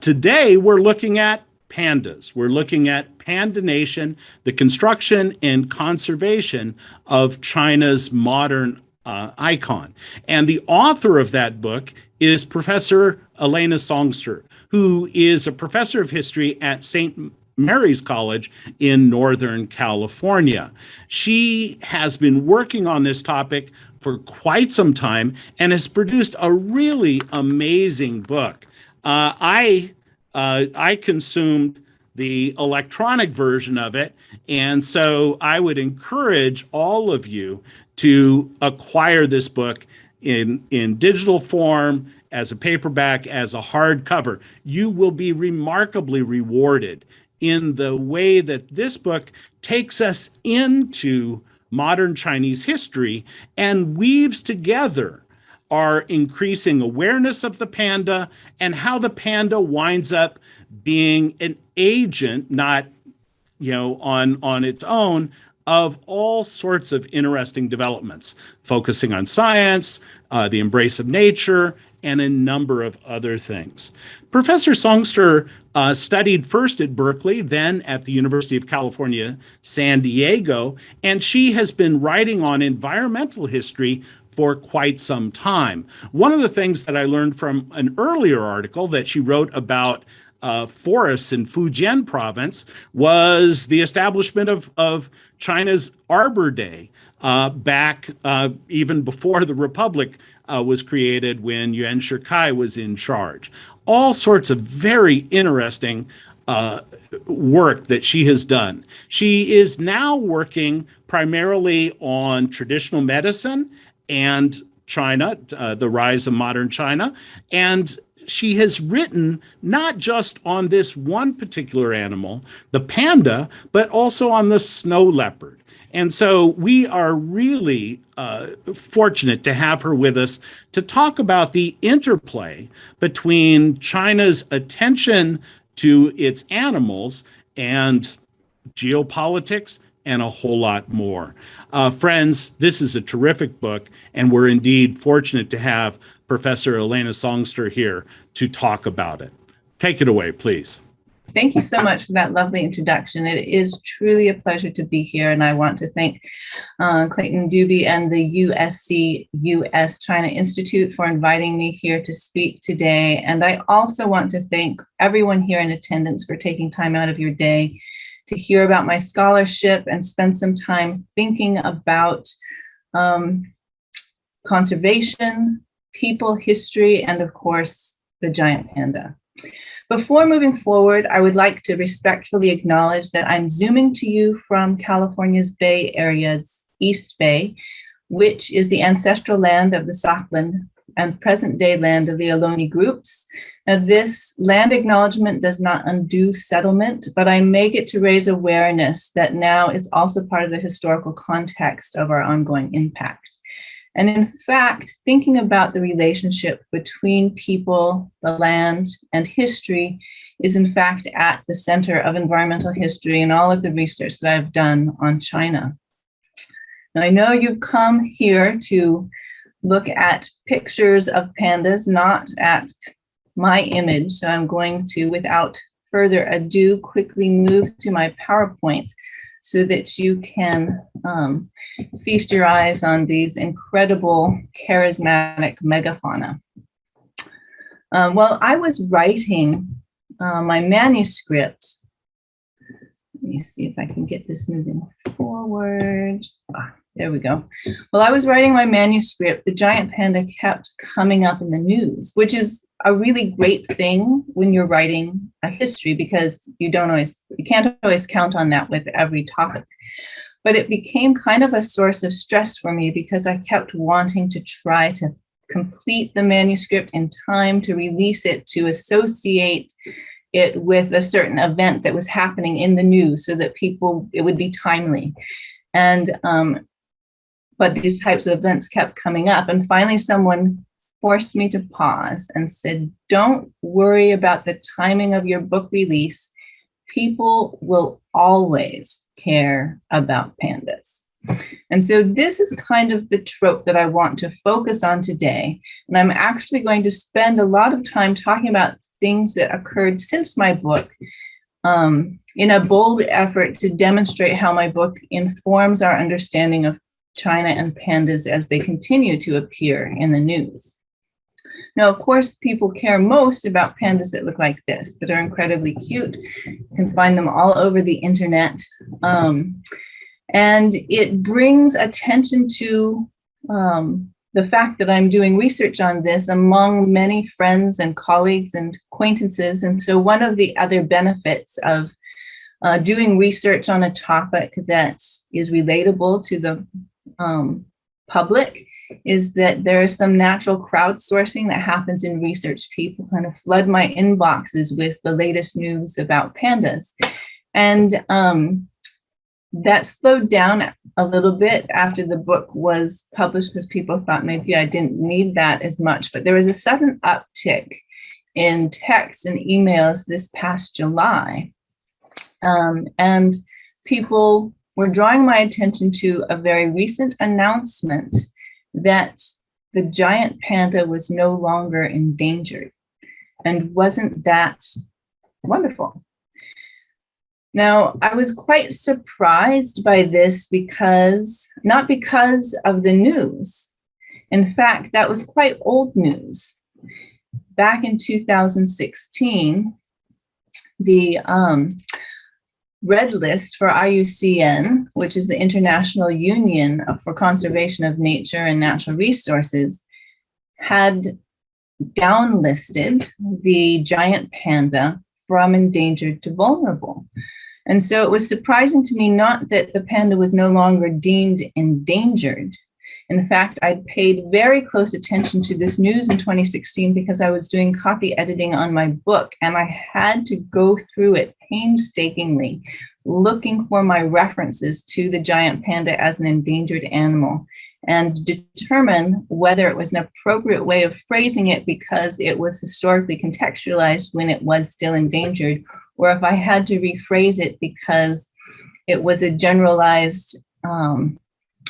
Today, we're looking at pandas. We're looking at Panda Nation, the construction and conservation of China's modern icon. And the author of that book is Professor Elena Songster, who is a professor of history at St. Mary's College in Northern California. She has been working on this topic for quite some time and has produced a really amazing book. I consumed the electronic version of it, and so I would encourage all of you to acquire this book in digital form, as a paperback, as a hardcover. You will be remarkably rewarded in the way that this book takes us into modern Chinese history and weaves together our increasing awareness of the panda and how the panda winds up being an agent, not on its own, of all sorts of interesting developments, focusing on science, the embrace of nature, and a number of other things. Professor Songster studied first at Berkeley, then at the University of California, San Diego, and she has been writing on environmental history for quite some time. One of the things that I learned from an earlier article that she wrote about forests in Fujian province was the establishment of China's Arbor Day back even before the Republic was created, when Yuan Shikai was in charge. All sorts of very interesting work that she has done. She is now working primarily on traditional medicine and China, the rise of modern China, and she has written not just on this one particular animal, the panda, but also on the snow leopard. And so we are really fortunate to have her with us to talk about the interplay between China's attention to its animals and geopolitics and a whole lot more. Friends, this is a terrific book, and we're indeed fortunate to have Professor Elena Songster here to talk about it. Take it away, please. Thank you so much for that lovely introduction. It is truly a pleasure to be here, and I want to thank Clayton Dubie and the USC US China Institute for inviting me here to speak today. And I also want to thank everyone here in attendance for taking time out of your day to hear about my scholarship and spend some time thinking about conservation, people, history, and of course, the giant panda. Before moving forward, I would like to respectfully acknowledge that I'm zooming to you from California's Bay Area's East Bay, which is the ancestral land of the Sakhalin and present-day land of the Ohlone groups. Now, this land acknowledgement does not undo settlement, but I make it to raise awareness that now is also part of the historical context of our ongoing impact. And in fact, thinking about the relationship between people, the land, and history is in fact at the center of environmental history and all of the research that I've done on China. Now, I know you've come here to look at pictures of pandas, not at my image. So I'm going to, without further ado, quickly move to my PowerPoint so that you can feast your eyes on these incredible, charismatic megafauna. While I was writing my manuscript, let me see if I can get this moving forward. There we go. While I was writing my manuscript, the giant panda kept coming up in the news, which is a really great thing when you're writing a history, because you can't always count on that with every topic. But it became kind of a source of stress for me because I kept wanting to try to complete the manuscript in time to release it, to associate it with a certain event that was happening in the news so that it would be timely. And but these types of events kept coming up. And finally, someone forced me to pause and said, don't worry about the timing of your book release. People will always care about pandas. And so this is kind of the trope that I want to focus on today. And I'm actually going to spend a lot of time talking about things that occurred since my book, in a bold effort to demonstrate how my book informs our understanding of China and pandas as they continue to appear in the news. Now, of course, people care most about pandas that look like this, that are incredibly cute. You can find them all over the internet. And it brings attention to the fact that I'm doing research on this among many friends and colleagues and acquaintances. And so one of the other benefits of doing research on a topic that is relatable to the public is that there is some natural crowdsourcing that happens in research. People kind of flood my inboxes with the latest news about pandas. And that slowed down a little bit after the book was published because people thought maybe I didn't need that as much. But there was a sudden uptick in texts and emails this past July. And people were drawing my attention to a very recent announcement that the giant panda was no longer endangered. And wasn't that wonderful? Now, I was quite surprised by this not because of the news. In fact, that was quite old news. Back in 2016, the Red List for IUCN, which is the International Union for Conservation of Nature and Natural Resources, had downlisted the giant panda from endangered to vulnerable. And so it was surprising to me not that the panda was no longer deemed endangered. In fact, I'd paid very close attention to this news in 2016 because I was doing copy editing on my book, and I had to go through it painstakingly, looking for my references to the giant panda as an endangered animal and determine whether it was an appropriate way of phrasing it because it was historically contextualized when it was still endangered, or if I had to rephrase it because it was a generalized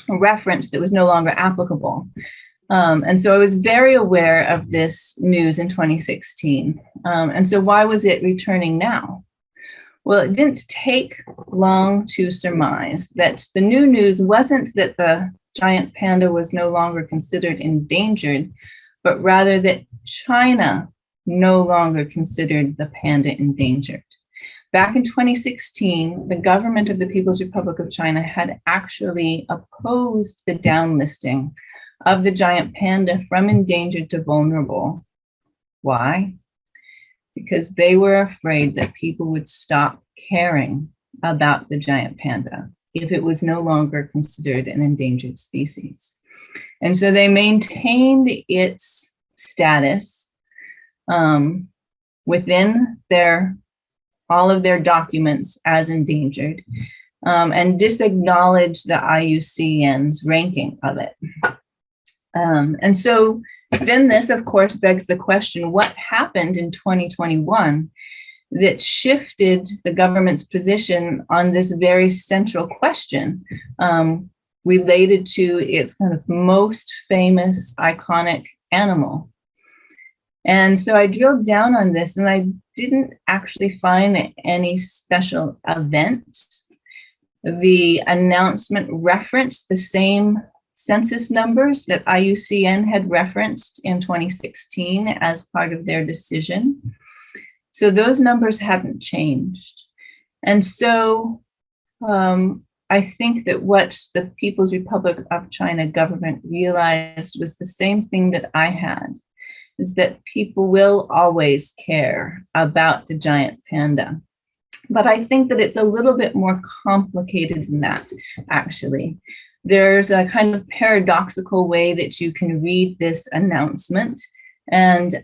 reference that was no longer applicable. And so I was very aware of this news in 2016. And so why was it returning now? Well, it didn't take long to surmise that the new news wasn't that the giant panda was no longer considered endangered, but rather that China no longer considered the panda endangered. Back in 2016, the government of the People's Republic of China had actually opposed the downlisting of the giant panda from endangered to vulnerable. Why? Because they were afraid that people would stop caring about the giant panda if it was no longer considered an endangered species. And so they maintained its status within all of their documents as endangered, and disacknowledged the IUCN's ranking of it. And so then this, of course, begs the question, what happened in 2021 that shifted the government's position on this very central question related to its kind of most famous, iconic animal? And so I drilled down on this, and I didn't actually find any special event. The announcement referenced the same census numbers that IUCN had referenced in 2016 as part of their decision. So those numbers haven't changed. And so I think that what the People's Republic of China government realized was the same thing that I had, is that people will always care about the giant panda. But I think that it's a little bit more complicated than that, actually. There's a kind of paradoxical way that you can read this announcement. And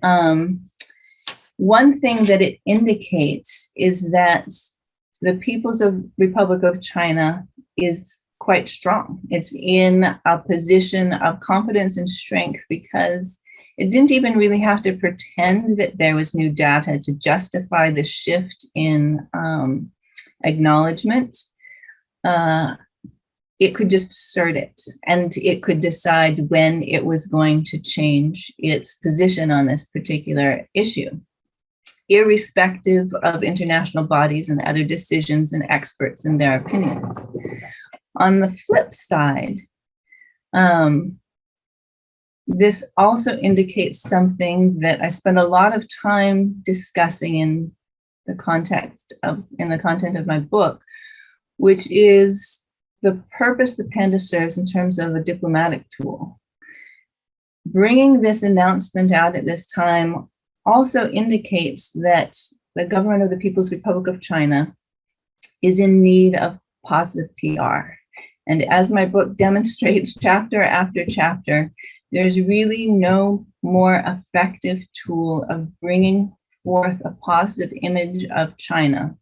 one thing that it indicates is that the People's Republic of China is quite strong. It's in a position of confidence and strength because it didn't even really have to pretend that there was new data to justify the shift in acknowledgement. it could just assert it, and it could decide when it was going to change its position on this particular issue, irrespective of international bodies and other decisions and experts and their opinions. On the flip side, this also indicates something that I spend a lot of time discussing in the content of my book, which is the purpose the Panda serves in terms of a diplomatic tool. Bringing this announcement out at this time also indicates that the government of the People's Republic of China is in need of positive PR. And as my book demonstrates chapter after chapter, there's really no more effective tool of bringing forth a positive image of China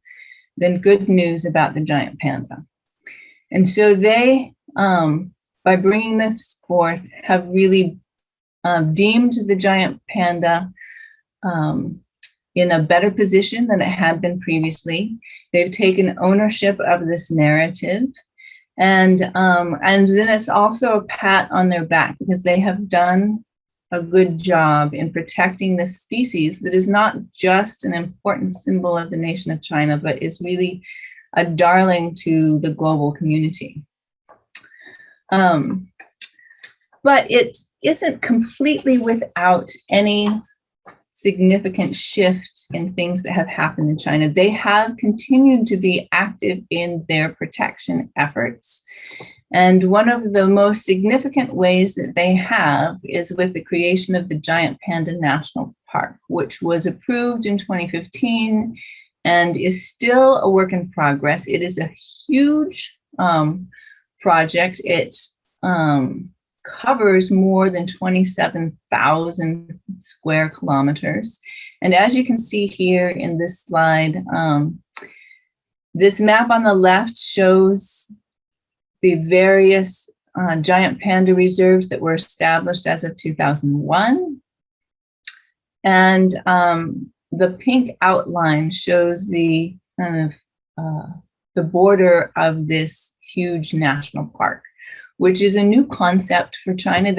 than good news about the giant panda. And so they, by bringing this forth, have really deemed the giant panda in a better position than it had been previously. They've taken ownership of this narrative. And then it's also a pat on their back because they have done a good job in protecting this species that is not just an important symbol of the nation of China, but is really a darling to the global community. But it isn't completely without any significant shift in things that have happened in China. They have continued to be active in their protection efforts. And one of the most significant ways that they have is with the creation of the Giant Panda National Park, which was approved in 2015 and is still a work in progress. It is a huge project. It covers more than 27,000 square kilometers. And as you can see here in this slide, this map on the left shows the various giant panda reserves that were established as of 2001. And the pink outline shows the kind of the border of this huge national park, which is a new concept for China.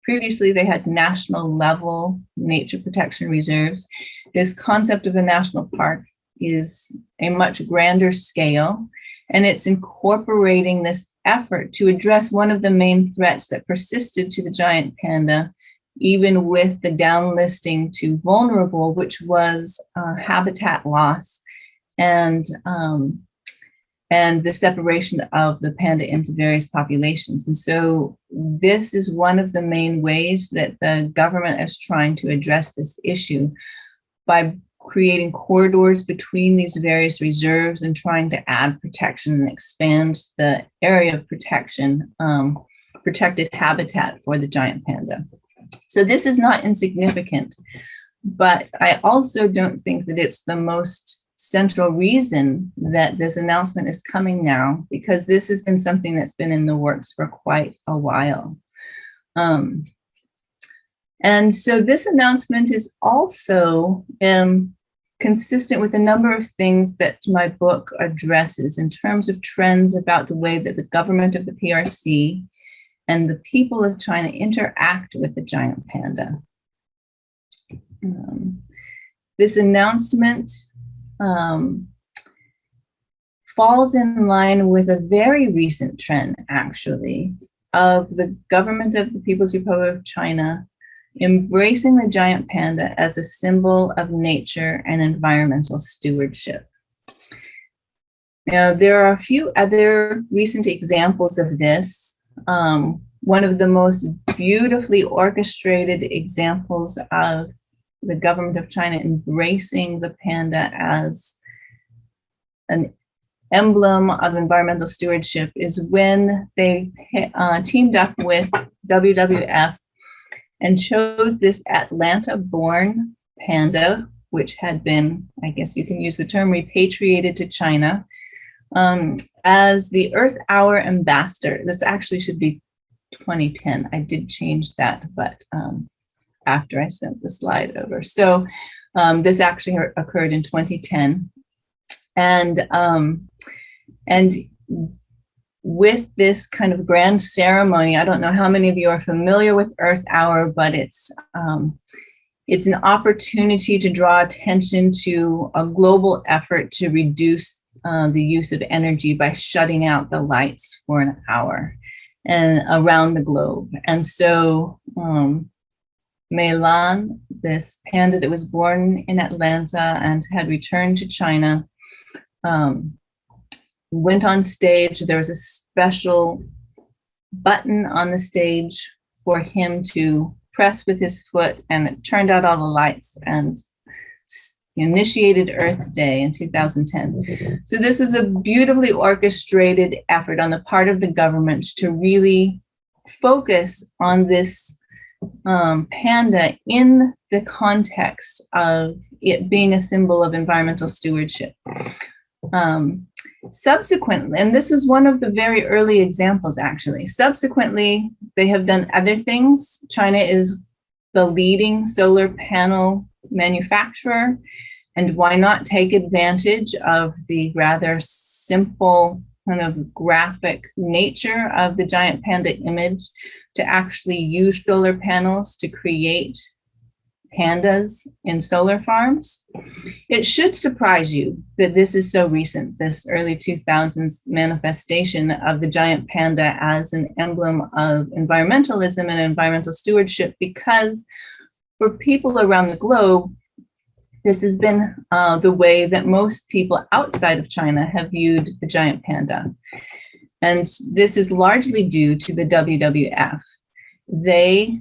Previously they had national level nature protection reserves. This concept of a national park is a much grander scale, and it's incorporating this effort to address one of the main threats that persisted to the giant panda, even with the downlisting to vulnerable, which was habitat loss and the separation of the panda into various populations. And so this is one of the main ways that the government is trying to address this issue by creating corridors between these various reserves and trying to add protection and expand the area of protection, protected habitat for the giant panda. So this is not insignificant, but I also don't think that it's the most central reason that this announcement is coming now, because this has been something that's been in the works for quite a while. And so this announcement is also consistent with a number of things that my book addresses in terms of trends about the way that the government of the PRC and the people of China interact with the giant panda. This announcement falls in line with a very recent trend, actually, of the government of the People's Republic of China embracing the giant panda as a symbol of nature and environmental stewardship. Now, there are a few other recent examples of this. One of the most beautifully orchestrated examples of the government of China embracing the panda as an emblem of environmental stewardship is when they teamed up with WWF and chose this Atlanta-born panda, which had been, I guess you can use the term, repatriated to China, as the Earth Hour ambassador. This actually should be 2010. I did change that, but after I sent the slide over. So this actually occurred in 2010. And with this kind of grand ceremony. I don't know how many of you are familiar with Earth Hour, but it's an opportunity to draw attention to a global effort to reduce the use of energy by shutting out the lights for an hour and around the globe. And so Meilan, this panda that was born in Atlanta and had returned to China, went on stage. There was a special button on the stage for him to press with his foot, and it turned out all the lights and initiated Earth Day in 2010. So this is a beautifully orchestrated effort on the part of the government to really focus on this panda in the context of it being a symbol of environmental stewardship. Subsequently, and this was one of the very early examples actually, subsequently they have done other things. China is the leading solar panel manufacturer, and why not take advantage of the rather simple kind of graphic nature of the giant panda image to actually use solar panels to create pandas in solar farms. It should surprise you that this is so recent, this early 2000s manifestation of the giant panda as an emblem of environmentalism and environmental stewardship, because for people around the globe, this has been the way that most people outside of China have viewed the giant panda. And this is largely due to the WWF. They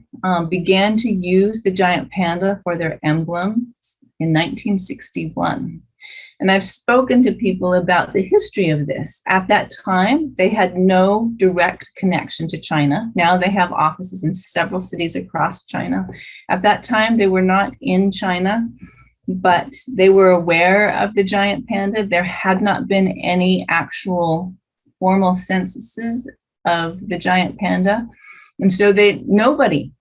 began to use the giant panda for their emblems in 1961. And I've spoken to people about the history of this. At that time, they had no direct connection to China. Now they have offices in several cities across China. At that time, they were not in China, but they were aware of the giant panda. There had not been any actual formal censuses of the giant panda. And so nobody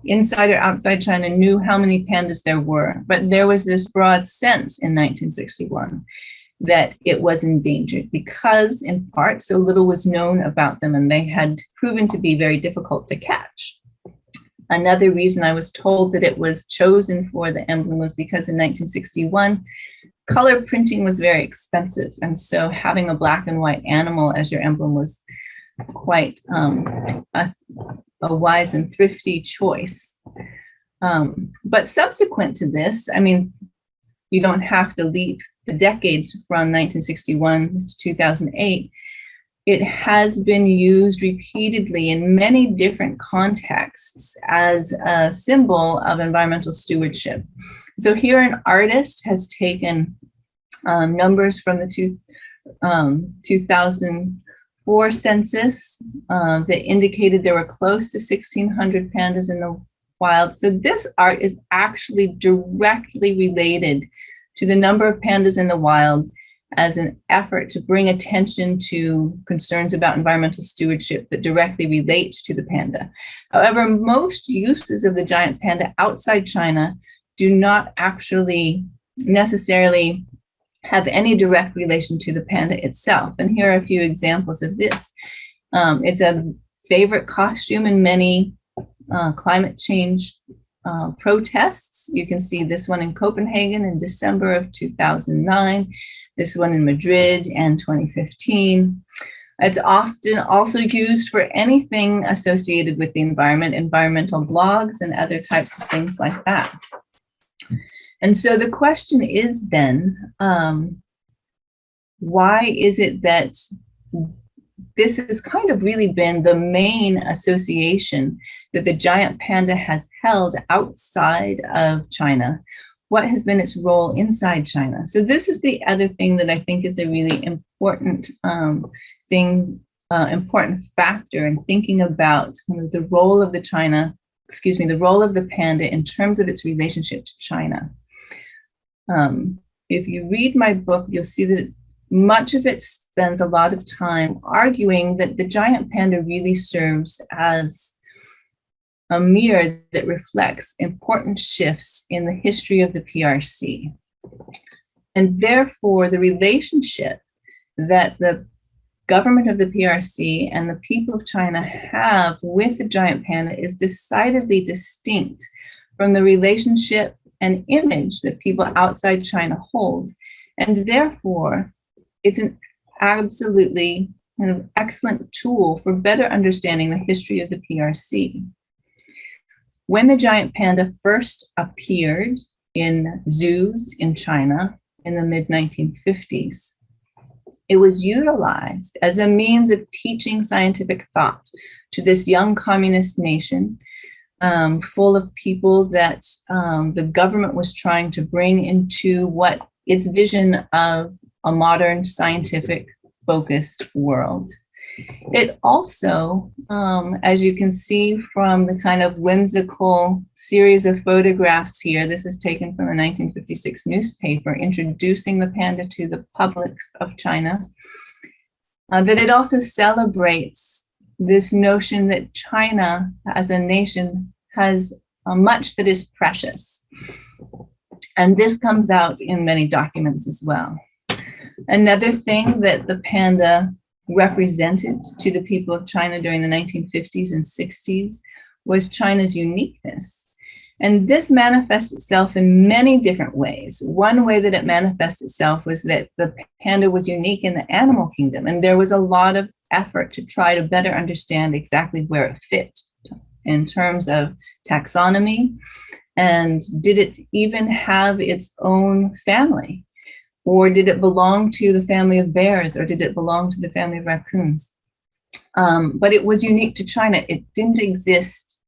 inside or outside China knew how many pandas there were, but there was this broad sense in 1961 that it was endangered because, in part, so little was known about them and they had proven to be very difficult to catch. Another reason I was told that it was chosen for the emblem was because in 1961, color printing was very expensive. And so having a black and white animal as your emblem was quite a wise and thrifty choice. But subsequent to this, I mean, you don't have to leap the decades from 1961 to 2008. It has been used repeatedly in many different contexts as a symbol of environmental stewardship. So here an artist has taken numbers from the 2004 census that indicated there were close to 1,600 pandas in the wild. So this art is actually directly related to the number of pandas in the wild as an effort to bring attention to concerns about environmental stewardship that directly relate to the panda. However, most uses of the giant panda outside China do not actually necessarily have any direct relation to the panda itself. And here are a few examples of this. It's a favorite costume in many climate change protests. You can see this one in Copenhagen in December of 2009, this one in Madrid in 2015. It's often also used for anything associated with the environment, environmental blogs and other types of things like that. And so the question is then, why is it that this has kind of really been the main association that the giant panda has held outside of China? What has been its role inside China? So this is the other thing that I think is a really important important factor in thinking about kind of the role of the role of the panda in terms of its relationship to China. If you read my book, you'll see that much of it spends a lot of time arguing that the giant panda really serves as a mirror that reflects important shifts in the history of the PRC. And therefore, the relationship that the government of the PRC and the people of China have with the giant panda is decidedly distinct from the relationship and image that people outside China hold. And therefore, it's an absolutely kind of excellent tool for better understanding the history of the PRC. When the giant panda first appeared in zoos in China in the mid-1950s, it was utilized as a means of teaching scientific thought to this young communist nation, full of people that the government was trying to bring into what its vision of a modern scientific focused world. It also, as you can see from the kind of whimsical series of photographs here, this is taken from a 1956 newspaper introducing the panda to the public of China, that it also celebrates this notion that China as a nation has much that is precious. And this comes out in many documents as well. Another thing that the panda represented to the people of China during the 1950s and 60s was China's uniqueness. And this manifests itself in many different ways. One way that it manifests itself was that the panda was unique in the animal kingdom, and there was a lot of effort to try to better understand exactly where it fit in terms of taxonomy, and did it even have its own family? Or did it belong to the family of bears, or did it belong to the family of raccoons? But it was unique to China. It didn't exist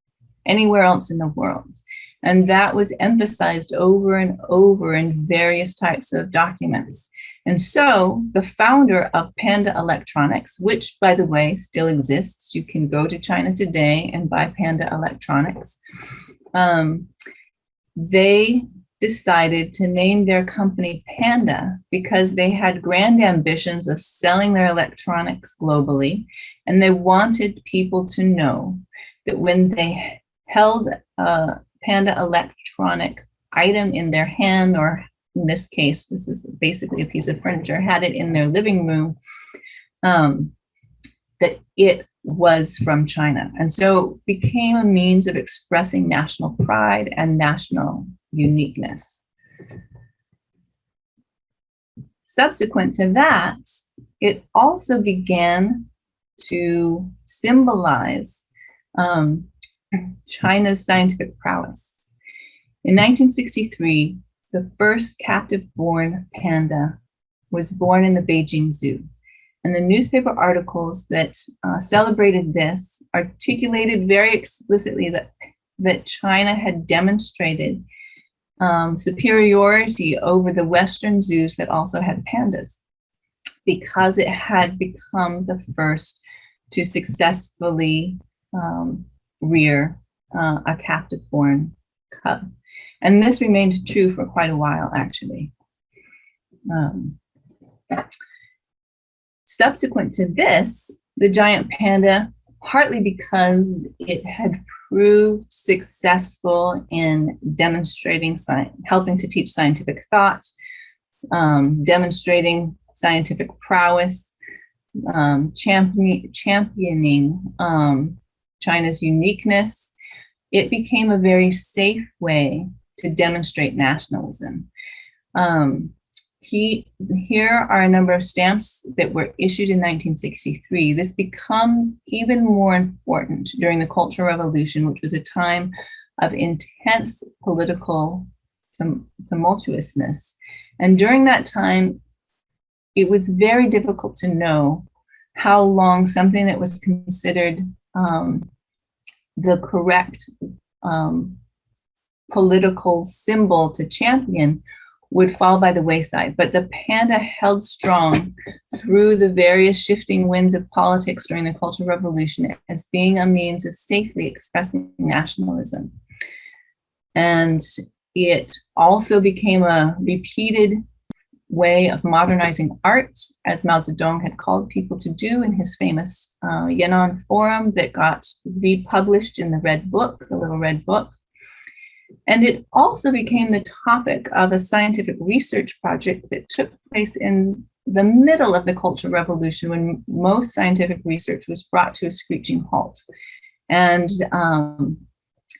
anywhere else in the world. And that was emphasized over and over in various types of documents. And so the founder of Panda Electronics, which, by the way, still exists, you can go to China today and buy Panda Electronics, they decided to name their company Panda because they had grand ambitions of selling their electronics globally, and they wanted people to know that when they held a Panda electronic item in their hand, or in this case, this is basically a piece of furniture, had it in their living room, that it was from China. And so it became a means of expressing national pride and national uniqueness. Subsequent to that, it also began to symbolize China's scientific prowess. In 1963, the first captive-born panda was born in the Beijing Zoo. And the newspaper articles that celebrated this articulated very explicitly that China had demonstrated superiority over the Western zoos that also had pandas, because it had become the first to successfully rear a captive-born cub. And this remained true for quite a while, actually. Subsequent to this, the giant panda, partly because it had proved successful in demonstrating helping to teach scientific thought, demonstrating scientific prowess, championing China's uniqueness, it became a very safe way to demonstrate nationalism. Here are a number of stamps that were issued in 1963. This becomes even more important during the Cultural Revolution, which was a time of intense political tumultuousness. And during that time, it was very difficult to know how long something that was considered the correct political symbol to champion would fall by the wayside. But the panda held strong through the various shifting winds of politics during the Cultural Revolution as being a means of safely expressing nationalism. And it also became a repeated way of modernizing art, as Mao Zedong had called people to do in his famous Yan'an Forum that got republished in the Red Book, the Little Red Book. And it also became the topic of a scientific research project that took place in the middle of the Cultural Revolution, when most scientific research was brought to a screeching halt. And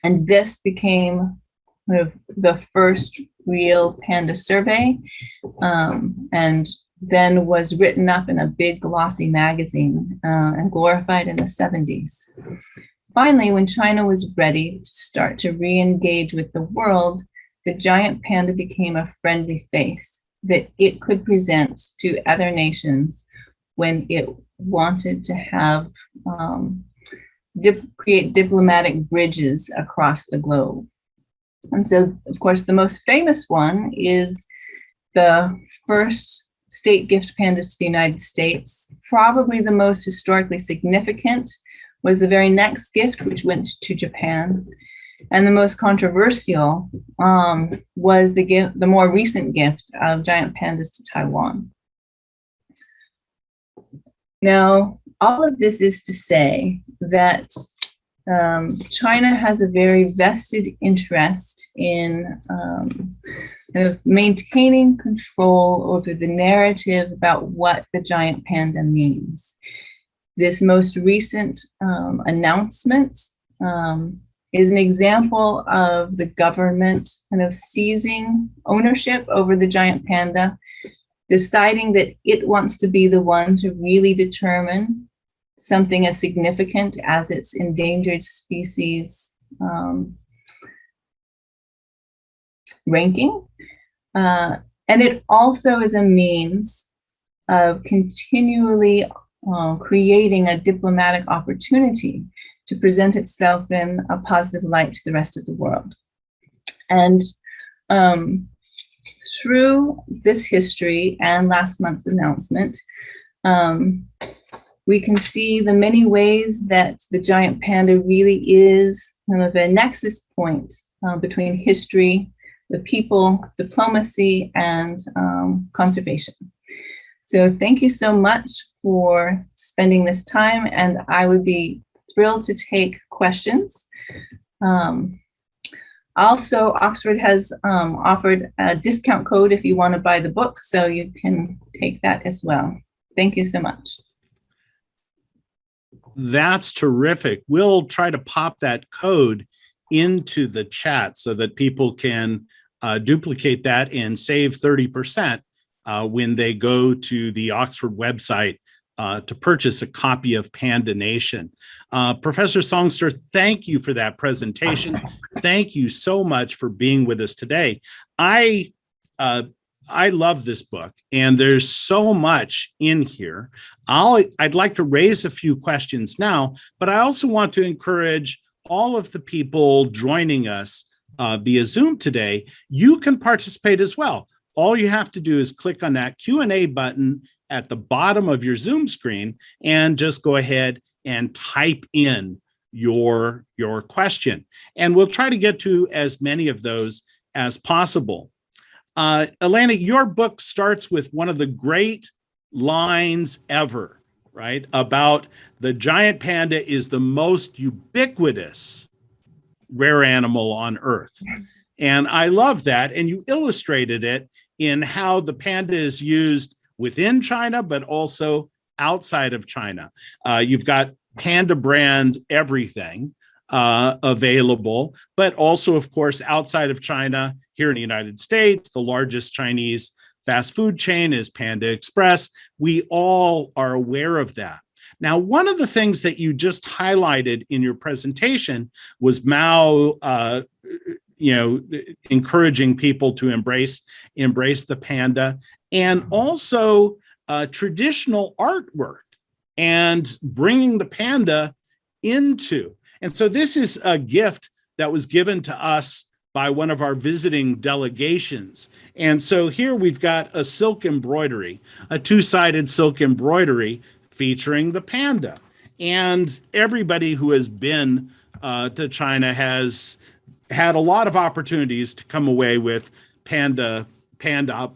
this became the first real panda survey, and then was written up in a big glossy magazine and glorified in the 70s. Finally, when China was ready to start to re-engage with the world, the giant panda became a friendly face that it could present to other nations when it wanted to have create diplomatic bridges across the globe. And so, of course, the most famous one is the first state gift pandas to the United States. Probably the most historically significant was the very next gift, which went to Japan. And the most controversial was the more recent gift of giant pandas to Taiwan. Now, all of this is to say that China has a very vested interest in kind of maintaining control over the narrative about what the giant panda means. This most recent announcement is an example of the government kind of seizing ownership over the giant panda, deciding that it wants to be the one to really determine something as significant as its endangered species ranking. And it also is a means of continually creating a diplomatic opportunity to present itself in a positive light to the rest of the world. And through this history and last month's announcement, we can see the many ways that the giant panda really is kind of a nexus point between history, the people, diplomacy, and conservation. So thank you so much for spending this time, and I would be thrilled to take questions. Also, Oxford has offered a discount code if you want to buy the book, so you can take that as well. Thank you so much. That's terrific. We'll try to pop that code into the chat so that people can duplicate that and save 30% when they go to the Oxford website to purchase a copy of Panda Nation. Professor Songster, thank you for that presentation. Thank you so much for being with us today. I love this book, and there's so much in here. I'd like to raise a few questions now, but I also want to encourage all of the people joining us via Zoom today. You can participate as well. All you have to do is click on that Q&A button at the bottom of your Zoom screen and just go ahead and type in your question. And we'll try to get to as many of those as possible. Elena, your book starts with one of the great lines ever, right? About the giant panda is the most ubiquitous rare animal on Earth. And I love that. And you illustrated it in how the panda is used within China, but also outside of China. You've got Panda brand everything available, but also, of course, outside of China, here in the United States, the largest Chinese fast food chain is Panda Express. We all are aware of that. Now, one of the things that you just highlighted in your presentation was Mao, encouraging people to embrace the panda, and also traditional artwork and bringing the panda into. And so this is a gift that was given to us by one of our visiting delegations. And so here we've got a silk embroidery, a two-sided silk embroidery featuring the panda. And everybody who has been to China has had a lot of opportunities to come away with panda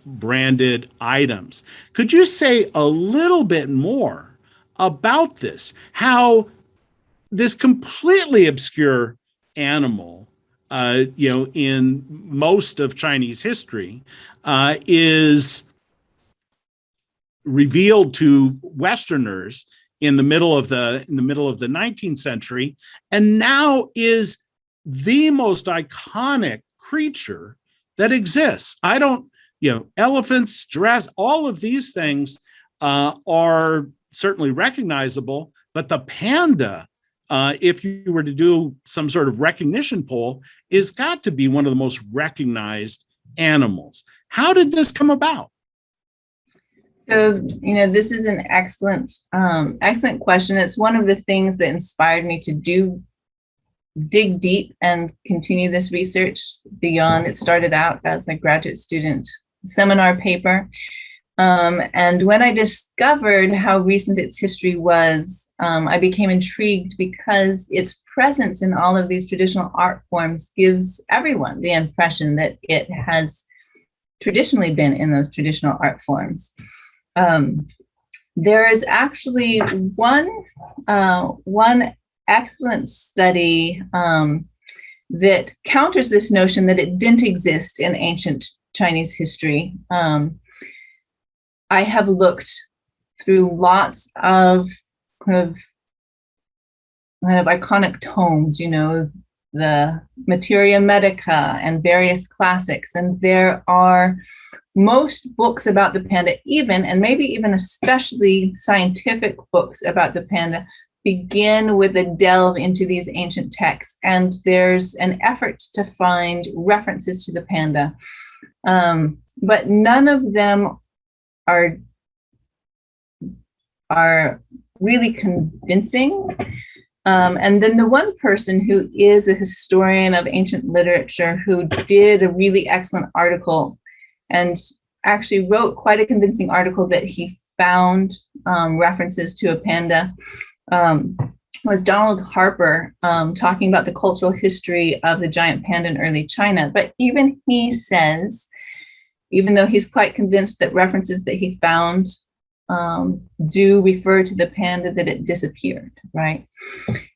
branded items. Could you say a little bit more about this? How this completely obscure animal, in most of Chinese history, is revealed to Westerners in the middle of the 19th century, and now is the most iconic creature that exists. Elephants, giraffes, all of these things are certainly recognizable, but the panda, if you were to do some sort of recognition poll, is got to be one of the most recognized animals. How did this come about? So, this is an excellent question. It's one of the things that inspired me to dig deep and continue this research beyond. It started out as a graduate student seminar paper. And when I discovered how recent its history was, I became intrigued because its presence in all of these traditional art forms gives everyone the impression that it has traditionally been in those traditional art forms. There is actually one excellent study that counters this notion that it didn't exist in ancient Chinese history. I have looked through lots of kind of iconic tomes, the Materia Medica and various classics, and there are most books about the panda, and maybe even especially scientific books about the panda, begin with a delve into these ancient texts, and there's an effort to find references to the panda, but none of them are really convincing. And then the one person who is a historian of ancient literature who did a really excellent article and actually wrote quite a convincing article that he found references to a panda was Donald Harper, talking about the cultural history of the giant panda in early China. But even he says, even though he's quite convinced that references that he found do refer to the panda, that it disappeared, right?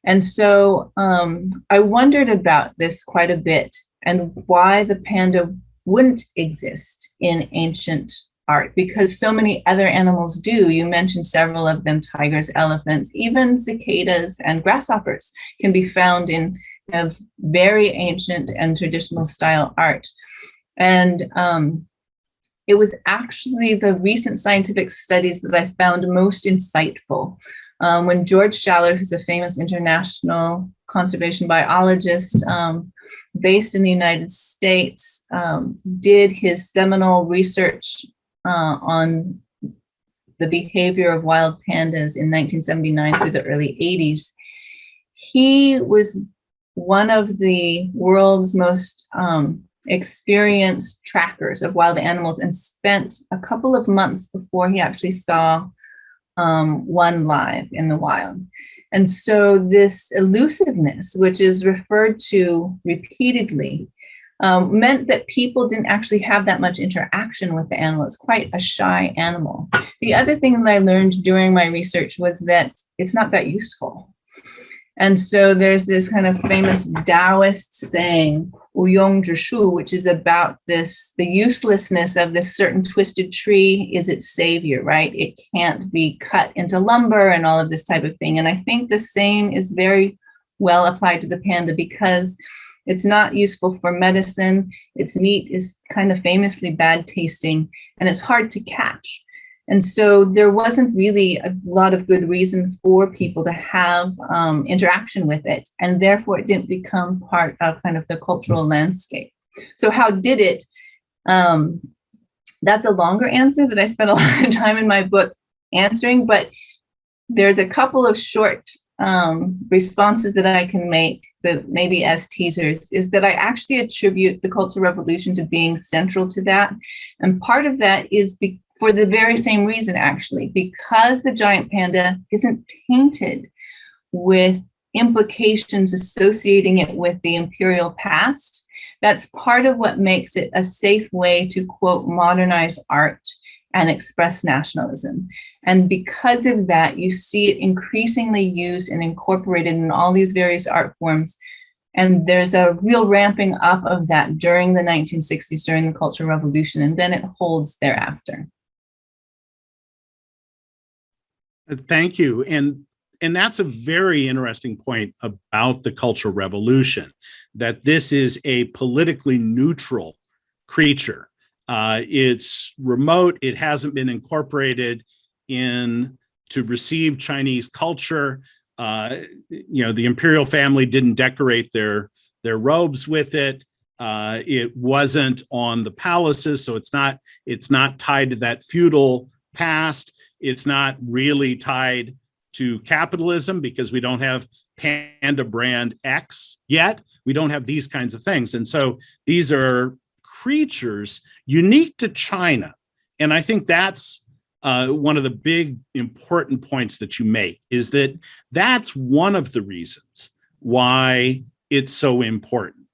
And so I wondered about this quite a bit and why the panda wouldn't exist in ancient art, because so many other animals do. You mentioned several of them: tigers, elephants, even cicadas and grasshoppers can be found in very ancient and traditional style art. And it was actually the recent scientific studies that I found most insightful. When George Schaller, who's a famous international conservation biologist based in the United States, did his seminal research on the behavior of wild pandas in 1979 through the early 80s, he was one of the world's most experienced trackers of wild animals and spent a couple of months before he actually saw one live in the wild. And so this elusiveness, which is referred to repeatedly, meant that people didn't actually have that much interaction with the animal. It's quite a shy animal. The other thing that I learned during my research was that it's not that useful. And so there's this kind of famous Taoist saying, "Wuyong Zhishu," which is about the uselessness of this certain twisted tree is its savior, right? It can't be cut into lumber and all of this type of thing. And I think the same is very well applied to the panda, because it's not useful for medicine. Its meat is kind of famously bad tasting, and it's hard to catch. And so there wasn't really a lot of good reason for people to have interaction with it. And therefore, it didn't become part of kind of the cultural landscape. So how did it? That's a longer answer that I spent a lot of time in my book answering, but there's a couple of short responses that I can make that maybe as teasers, is that I actually attribute the Cultural Revolution to being central to that. And part of that is for the very same reason, actually, because the giant panda isn't tainted with implications associating it with the imperial past. That's part of what makes it a safe way to, quote, modernize art and express nationalism. And because of that, you see it increasingly used and incorporated in all these various art forms. And there's a real ramping up of that during the 1960s, during the Cultural Revolution, and then it holds thereafter. Thank you. And that's a very interesting point about the Cultural Revolution, that this is a politically neutral creature. It's remote. It hasn't been incorporated in to receive Chinese culture. The imperial family didn't decorate their robes with it. It wasn't on the palaces, so it's not tied to that feudal past. It's not really tied to capitalism because we don't have Panda brand X yet. We don't have these kinds of things. And so these are creatures unique to China. And I think that's one of the big important points that you make, is that that's one of the reasons why it's so important,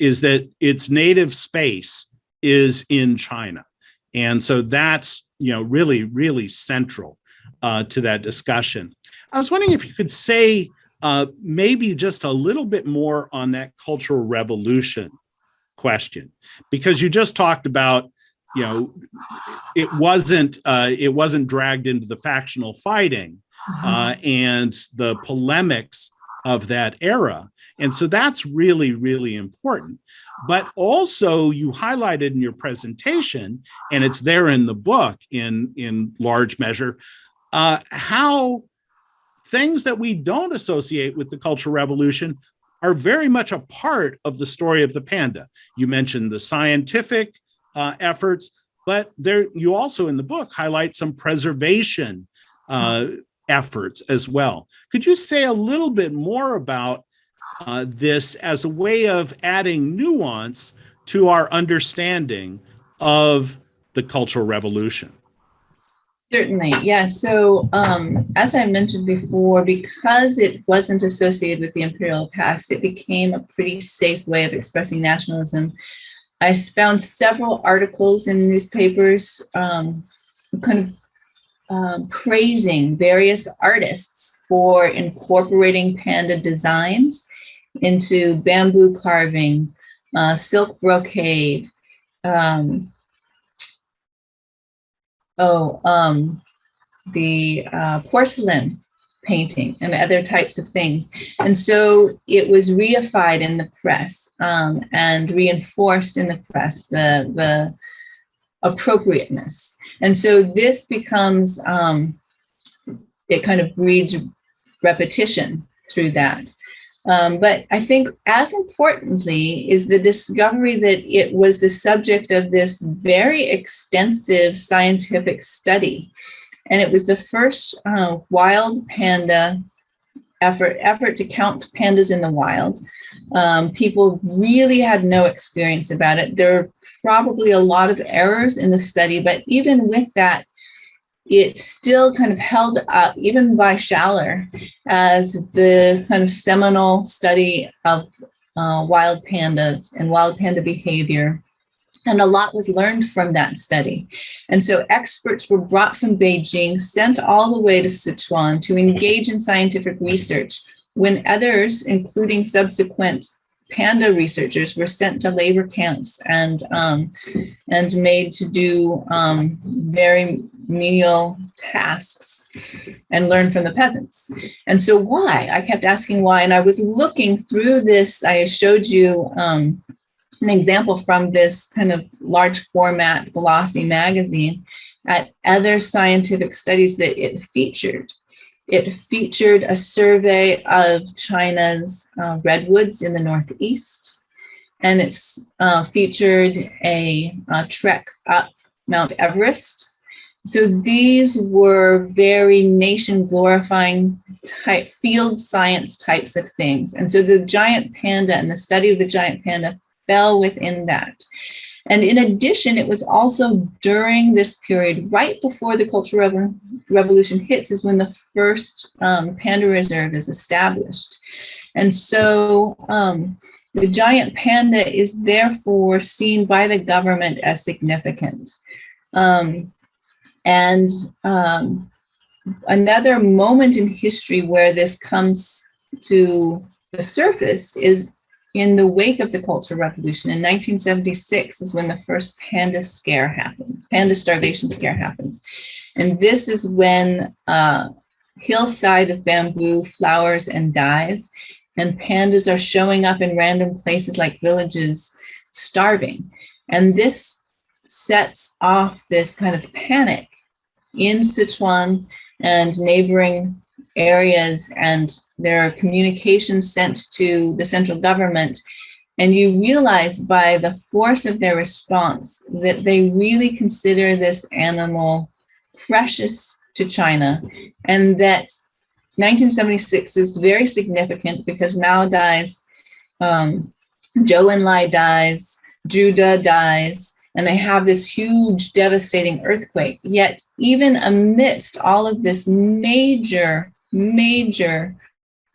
is that its native space is in China. And so that's, really, really central to that discussion. I was wondering if you could say maybe just a little bit more on that Cultural Revolution question, because you just talked about, it wasn't dragged into the factional fighting and the polemics of that era. And so that's really, really important. But also you highlighted in your presentation, and it's there in the book in large measure, how things that we don't associate with the Cultural Revolution are very much a part of the story of the panda. You mentioned the scientific efforts, but you also in the book highlight some preservation efforts as well. Could you say a little bit more about this as a way of adding nuance to our understanding of the Cultural Revolution? Certainly, yeah. So as I mentioned before, because it wasn't associated with the imperial past, it became a pretty safe way of expressing nationalism. I found several articles in newspapers praising various artists for incorporating panda designs into bamboo carving, silk brocade, the porcelain painting and other types of things. And so it was reified in the press and reinforced in the press, the appropriateness. And so this becomes, it kind of breeds repetition through that. But I think as importantly is the discovery that it was the subject of this very extensive scientific study. And it was the first wild panda effort to count pandas in the wild. People really had no experience about it. There are probably a lot of errors in the study, but even with that, it still kind of held up, even by Schaller, as the kind of seminal study of wild pandas and wild panda behavior. And a lot was learned from that study. And so experts were brought from Beijing, sent all the way to Sichuan to engage in scientific research, when others, including subsequent panda researchers, were sent to labor camps and made to do very menial tasks and learn from the peasants. And so why? I kept asking why. And I was looking through this. I showed you an example from this kind of large format glossy magazine at other scientific studies that it featured. It featured a survey of China's redwoods in the Northeast, and it's featured a trek up Mount Everest. So these were very nation glorifying type field science types of things. And so the giant panda and the study of the giant panda fell within that. And in addition, it was also during this period, right before the Cultural Revolution hits, is when the first Panda Reserve is established. And so the giant panda is therefore seen by the government as significant. Another moment in history where this comes to the surface is in the wake of the Cultural Revolution. In 1976 is when the first Panda Scare happens, Panda Starvation Scare happens. And this is when hillside of bamboo flowers and dies, and pandas are showing up in random places like villages, starving. And this sets off this kind of panic in Sichuan and neighboring areas, and there are communications sent to the central government. And you realize by the force of their response that they really consider this animal precious to China, and that 1976 is very significant because Mao dies, Zhou Enlai dies, Judah dies, and they have this huge devastating earthquake. Yet even amidst all of this major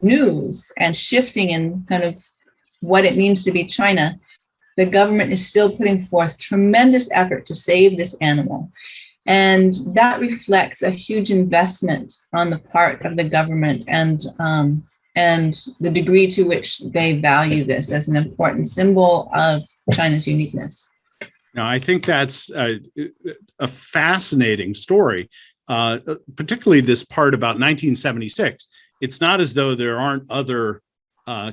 news and shifting in kind of what it means to be China, the government is still putting forth tremendous effort to save this animal. And that reflects a huge investment on the part of the government and the degree to which they value this as an important symbol of China's uniqueness. Now, I think that's a fascinating story, particularly this part about 1976. It's not as though there aren't other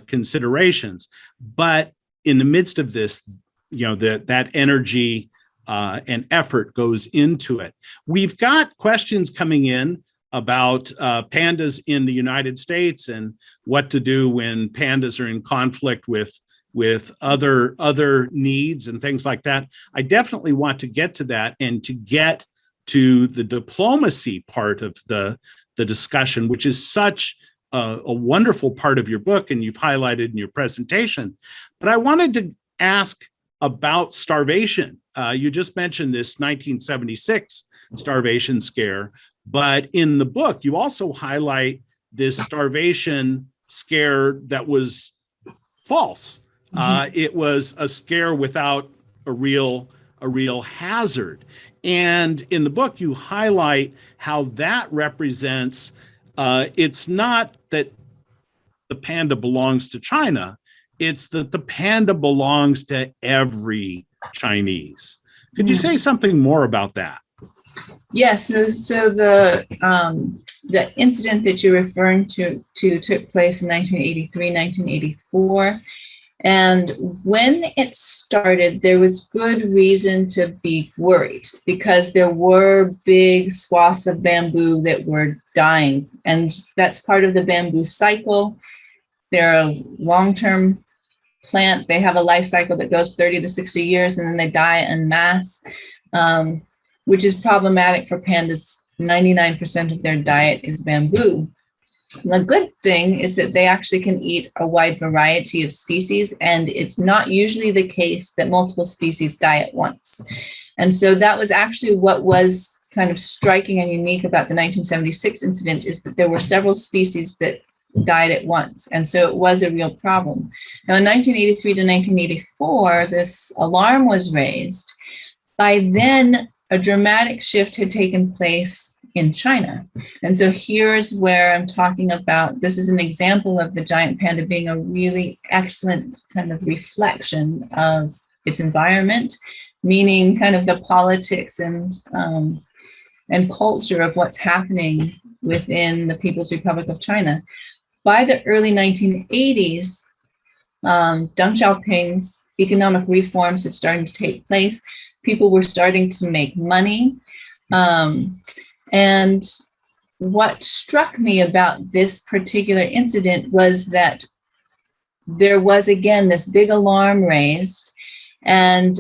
considerations, but in the midst of this, that energy and effort goes into it. We've got questions coming in about pandas in the United States and what to do when pandas are in conflict with other needs and things like that. I definitely want to get to that and to get to the diplomacy part of the discussion, which is such a wonderful part of your book and you've highlighted in your presentation. But I wanted to ask about starvation. You just mentioned this 1976 Starvation Scare, but in the book, you also highlight this Starvation Scare that was false. It was a scare without a real hazard. And in the book, you highlight how that represents, it's not that the panda belongs to China, it's that the panda belongs to every Chinese. Could you say something more about that? Yes. So the incident that you're referring to took place in 1983, 1984. And when it started, there was good reason to be worried because there were big swaths of bamboo that were dying. And that's part of the bamboo cycle. They're a long-term plant. They have a life cycle that goes 30 to 60 years and then they die en masse, which is problematic for pandas. 99% of their diet is bamboo. The good thing is that they actually can eat a wide variety of species, and it's not usually the case that multiple species die at once. And so that was actually what was kind of striking and unique about the 1976 incident, is that there were several species that died at once. And so it was a real problem. Now, in 1983 to 1984, this alarm was raised. By then, a dramatic shift had taken place in China. And so here's where I'm talking about, this is an example of the giant panda being a really excellent kind of reflection of its environment, meaning kind of the politics and culture of what's happening within the People's Republic of China. By the early 1980s, Deng Xiaoping's economic reforms had started to take place. People were starting to make money. And what struck me about this particular incident was that there was, again, this big alarm raised. And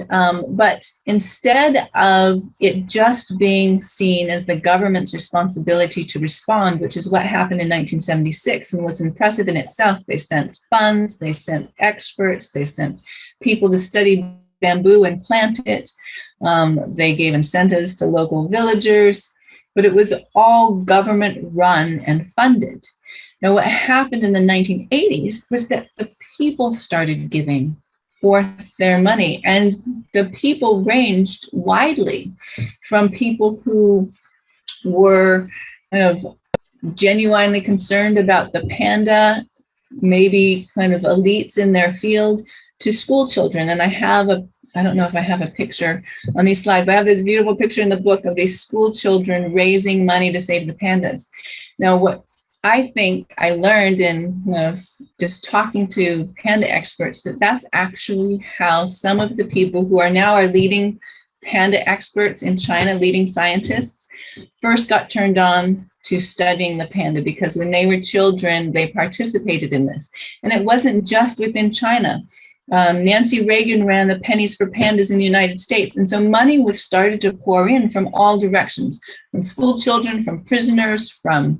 but instead of it just being seen as the government's responsibility to respond, which is what happened in 1976 and was impressive in itself, they sent funds, they sent experts, they sent people to study bamboo and plant it. They gave incentives to local villagers, but it was all government run and funded. Now, what happened in the 1980s was that the people started giving forth their money, and the people ranged widely from people who were kind of genuinely concerned about the panda, maybe kind of elites in their field, to school children. And I have I don't know if I have a picture on these slides, but I have this beautiful picture in the book of these school children raising money to save the pandas. Now, what I think I learned in just talking to panda experts, that's actually how some of the people who are now our leading panda experts in China, leading scientists, first got turned on to studying the panda, because when they were children, they participated in this. And it wasn't just within China. Nancy Reagan ran the Pennies for Pandas in the United States. And so money was started to pour in from all directions, from school children, from prisoners, from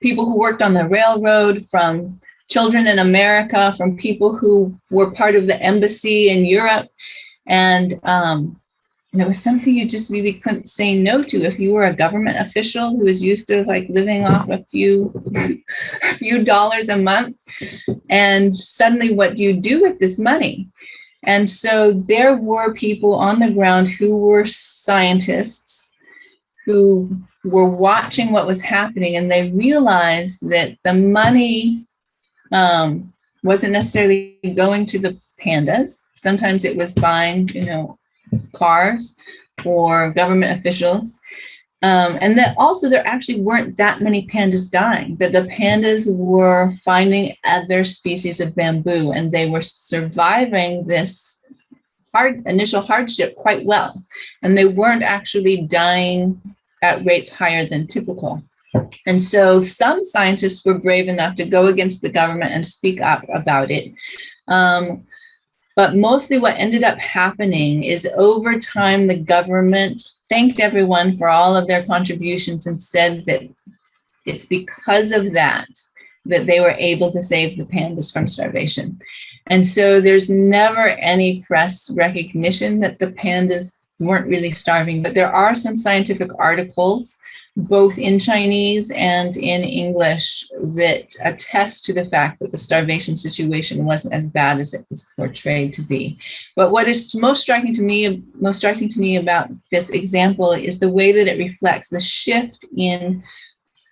people who worked on the railroad, from children in America, from people who were part of the embassy in Europe. And it was something you just really couldn't say no to if you were a government official who was used to like living off a few dollars a month. And suddenly, what do you do with this money? And so there were people on the ground who were scientists who were watching what was happening, and they realized that the money wasn't necessarily going to the pandas. Sometimes it was buying, cars or government officials. And that also there actually weren't that many pandas dying, that the pandas were finding other species of bamboo, and they were surviving this initial hardship quite well. And they weren't actually dying at rates higher than typical. And so some scientists were brave enough to go against the government and speak up about it. But mostly what ended up happening is over time, the government thanked everyone for all of their contributions and said that it's because of that they were able to save the pandas from starvation. And so there's never any press recognition that the pandas weren't really starving, but there are some scientific articles, both in Chinese and in English, that attest to the fact that the starvation situation wasn't as bad as it was portrayed to be. But what is most striking to me about this example is the way that it reflects the shift in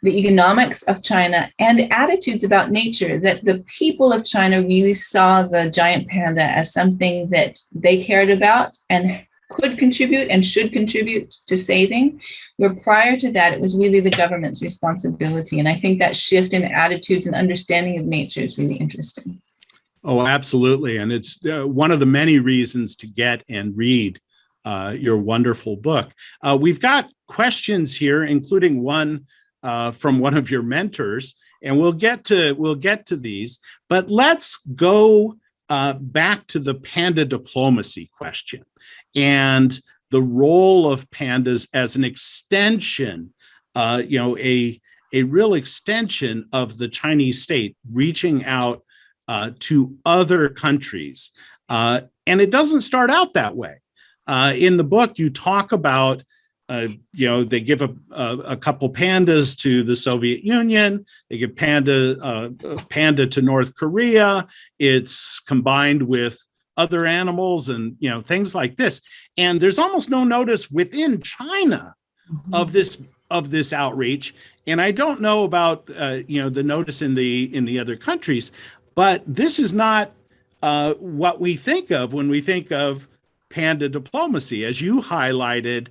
the economics of China and the attitudes about nature, that the people of China really saw the giant panda as something that they cared about and could contribute and should contribute to saving, where prior to that, it was really the government's responsibility. And I think that shift in attitudes and understanding of nature is really interesting. Oh, absolutely. And it's one of the many reasons to get and read your wonderful book. We've got questions here, including one from one of your mentors, and we'll get to these, but let's go back to the panda diplomacy question and the role of pandas as an extension, a real extension of the Chinese state reaching out to other countries. And it doesn't start out that way. In the book, you talk about, they give a couple pandas to the Soviet Union. They give panda to North Korea. It's combined with other animals and things like this. And there's almost no notice within China of this outreach. And I don't know about the notice in the other countries, but this is not what we think of when we think of panda diplomacy. As you highlighted,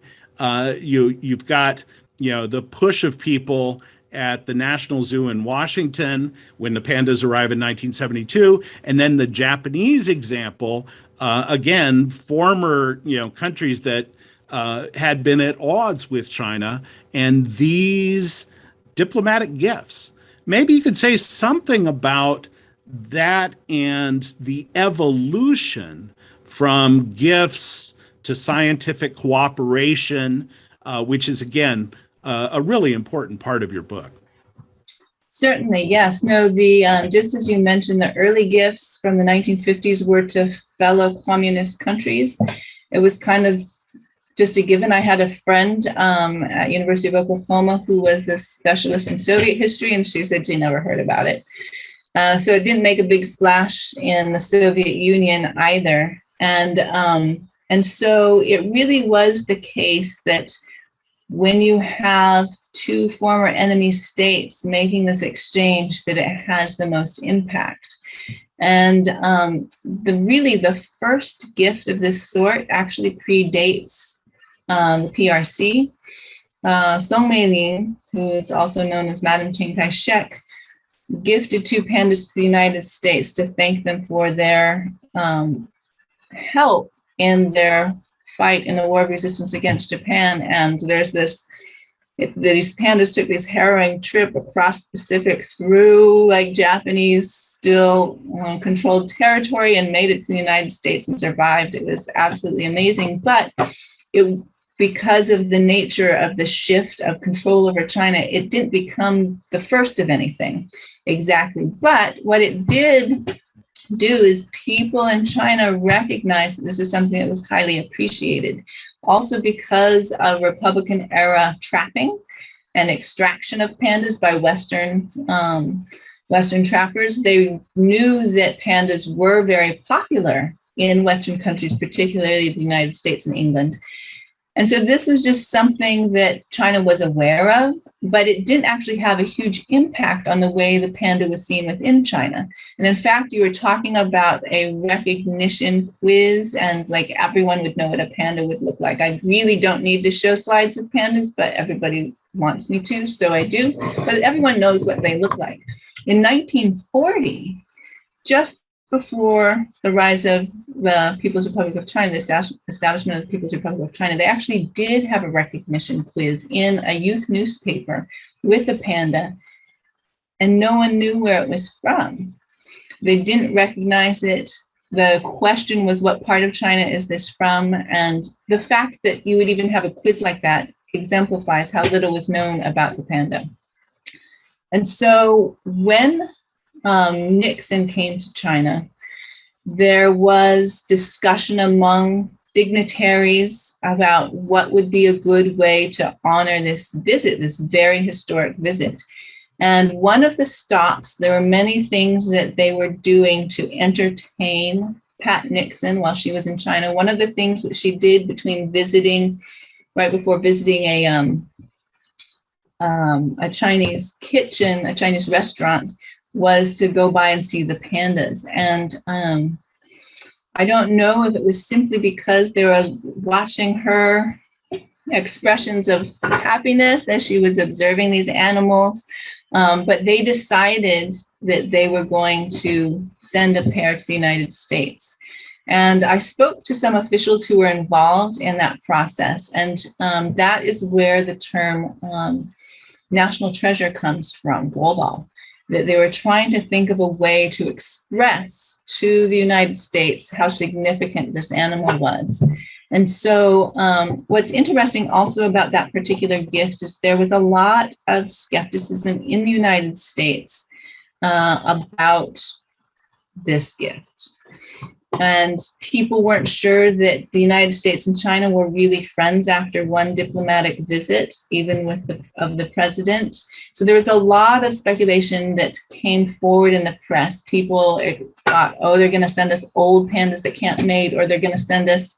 you've got the push of people at the National Zoo in Washington when the pandas arrive in 1972, and then the Japanese example, again, former countries that had been at odds with China, and these diplomatic gifts. Maybe you could say something about that and the evolution from gifts to scientific cooperation, which is, again, a really important part of your book. Certainly, yes. No, just as you mentioned, the early gifts from the 1950s were to fellow communist countries. It was kind of just a given. I had a friend at University of Oklahoma who was a specialist in Soviet history, and she said she never heard about it. So it didn't make a big splash in the Soviet Union either. And so it really was the case that when you have two former enemy states making this exchange, that it has the most impact. And the first gift of this sort actually predates the PRC. Song Meiling, who is also known as Madame Chiang Kai-shek, gifted 2 pandas to the United States to thank them for their help in their fight in the war of resistance against Japan. And there's these pandas took this harrowing trip across the Pacific through like Japanese still controlled territory and made it to the United States and survived. It was absolutely amazing. But because of the nature of the shift of control over China, it didn't become the first of anything exactly. But what it did do is people in China recognized that this is something that was highly appreciated. Also because of Republican era trapping and extraction of pandas by Western trappers, they knew that pandas were very popular in Western countries, particularly the United States and England. And so this was just something that China was aware of, but it didn't actually have a huge impact on the way the panda was seen within China. And in fact, you were talking about a recognition quiz, and like everyone would know what a panda would look like. I really don't need to show slides of pandas, but everybody wants me to, so I do. But everyone knows what they look like. In 1940, just before the rise of the People's Republic of China, the establishment of the People's Republic of China, they actually did have a recognition quiz in a youth newspaper with a panda, and no one knew where it was from. They didn't recognize it. The question was, what part of China is this from? And the fact that you would even have a quiz like that exemplifies how little was known about the panda. And so when Nixon came to China, there was discussion among dignitaries about what would be a good way to honor this visit, this very historic visit. And one of the stops, there were many things that they were doing to entertain Pat Nixon while she was in China. One of the things that she did right before visiting a Chinese kitchen, a Chinese restaurant, was to go by and see the pandas. And I don't know if it was simply because they were watching her expressions of happiness as she was observing these animals, but they decided that they were going to send a pair to the United States. And I spoke to some officials who were involved in that process, and that is where the term national treasure comes from, global. That they were trying to think of a way to express to the United States how significant this animal was. And so what's interesting also about that particular gift is there was a lot of skepticism in the United States about this gift. And people weren't sure that the United States and China were really friends after one diplomatic visit, even with the president. So there was a lot of speculation that came forward in the press. People thought, oh, they're going to send us old pandas that can't mate, or they're going to send us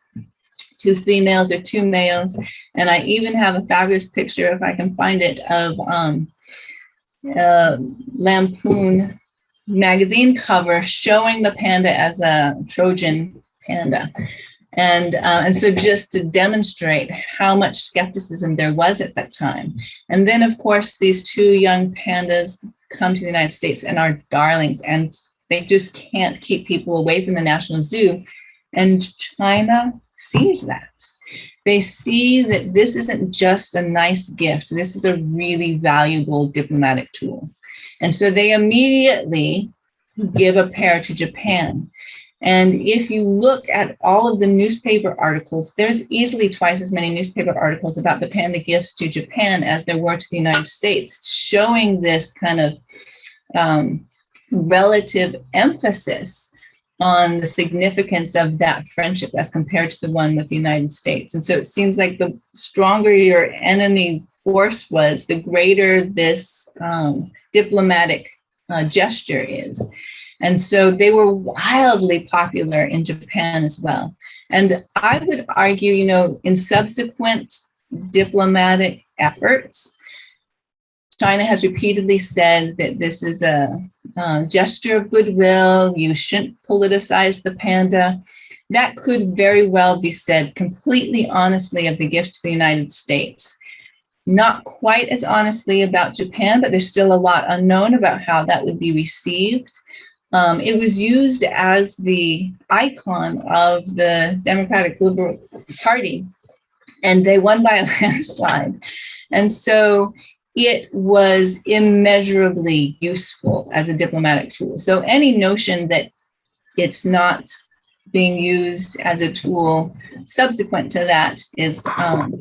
2 females or 2 males. And I even have a fabulous picture, if I can find it, of Lampoon magazine cover showing the panda as a Trojan panda. And so just to demonstrate how much skepticism there was at that time. And then, of course, these 2 young pandas come to the United States and are darlings, and they just can't keep people away from the National Zoo. And China sees that. They see that this isn't just a nice gift. This is a really valuable diplomatic tool. And so they immediately give a pair to Japan. And if you look at all of the newspaper articles, there's easily twice as many newspaper articles about the panda gifts to Japan as there were to the United States, showing this kind of relative emphasis on the significance of that friendship as compared to the one with the United States. And so it seems like the stronger your enemy force was, the greater this diplomatic gesture is. And so they were wildly popular in Japan as well. And I would argue, in subsequent diplomatic efforts, China has repeatedly said that this is a gesture of goodwill. You shouldn't politicize the panda. That could very well be said completely honestly of the gift to the United States. Not quite as honestly about Japan, but there's still a lot unknown about how that would be received. It was used as the icon of the Democratic Liberal Party, and they won by a landslide. And so it was immeasurably useful as a diplomatic tool. So any notion that it's not being used as a tool subsequent to that is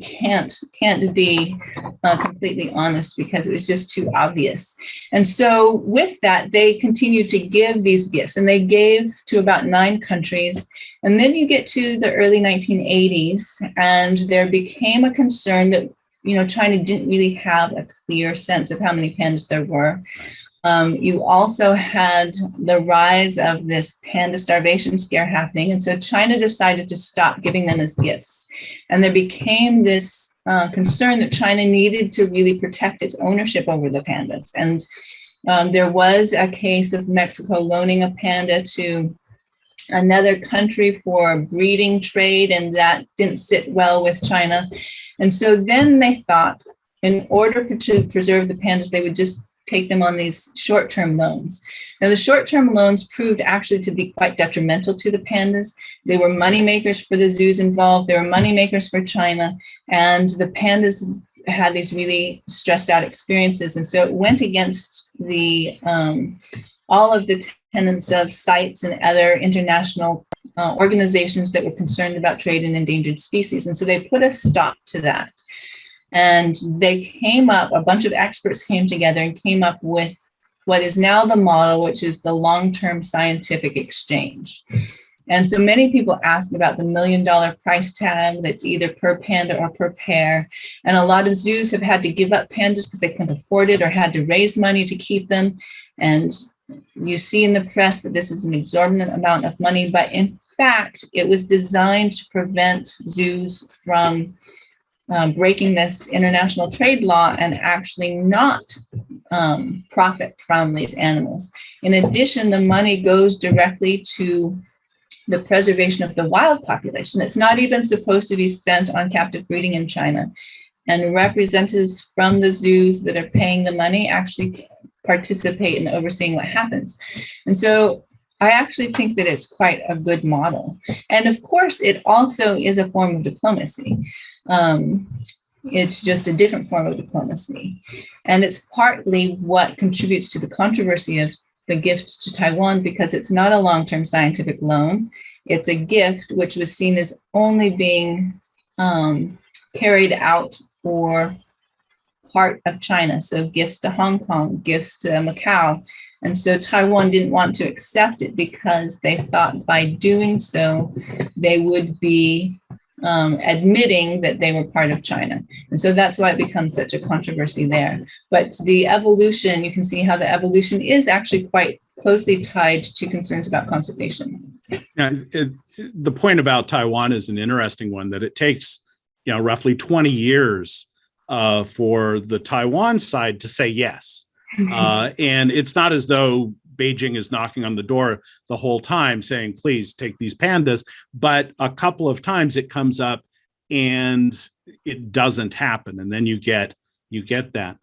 can't be completely honest, because it was just too obvious. And so with that, they continued to give these gifts, and they gave to about 9 countries. And then you get to the early 1980s, and there became a concern that China didn't really have a clear sense of how many pandas there were. You also had the rise of this panda starvation scare happening. And so China decided to stop giving them as gifts. And there became this concern that China needed to really protect its ownership over the pandas. And there was a case of Mexico loaning a panda to another country for breeding trade, and that didn't sit well with China. And so then they thought, in order to preserve the pandas, they would just take them on these short-term loans. Now, the short-term loans proved actually to be quite detrimental to the pandas. They were moneymakers for the zoos involved. They were moneymakers for China, and the pandas had these really stressed out experiences. And so it went against the all of the tenets of CITES and other international organizations that were concerned about trade in endangered species. And so they put a stop to that. And they came up, a bunch of experts came together and came up with what is now the model, which is the long-term scientific exchange. And so many people ask about the $1 million price tag that's either per panda or per pair. And a lot of zoos have had to give up pandas because they couldn't afford it or had to raise money to keep them. And you see in the press that this is an exorbitant amount of money, but in fact, it was designed to prevent zoos from breaking this international trade law and actually not profit from these animals. In addition, the money goes directly to the preservation of the wild population. It's not even supposed to be spent on captive breeding in China. And representatives from the zoos that are paying the money actually participate in overseeing what happens. And so I actually think that it's quite a good model. And of course, it also is a form of diplomacy. It's just a different form of diplomacy. And it's partly what contributes to the controversy of the gift to Taiwan, because it's not a long-term scientific loan. It's a gift which was seen as only being carried out for part of China. So gifts to Hong Kong, gifts to Macau. And so Taiwan didn't want to accept it because they thought by doing so, they would be admitting that they were part of China. And so that's why it becomes such a controversy there. But the evolution, you can see how the evolution is actually quite closely tied to concerns about conservation. Yeah, the point about Taiwan is an interesting one, that it takes roughly 20 years for the Taiwan side to say yes. And it's not as though Beijing is knocking on the door the whole time saying, please take these pandas. But a couple of times it comes up and it doesn't happen. And then you get that.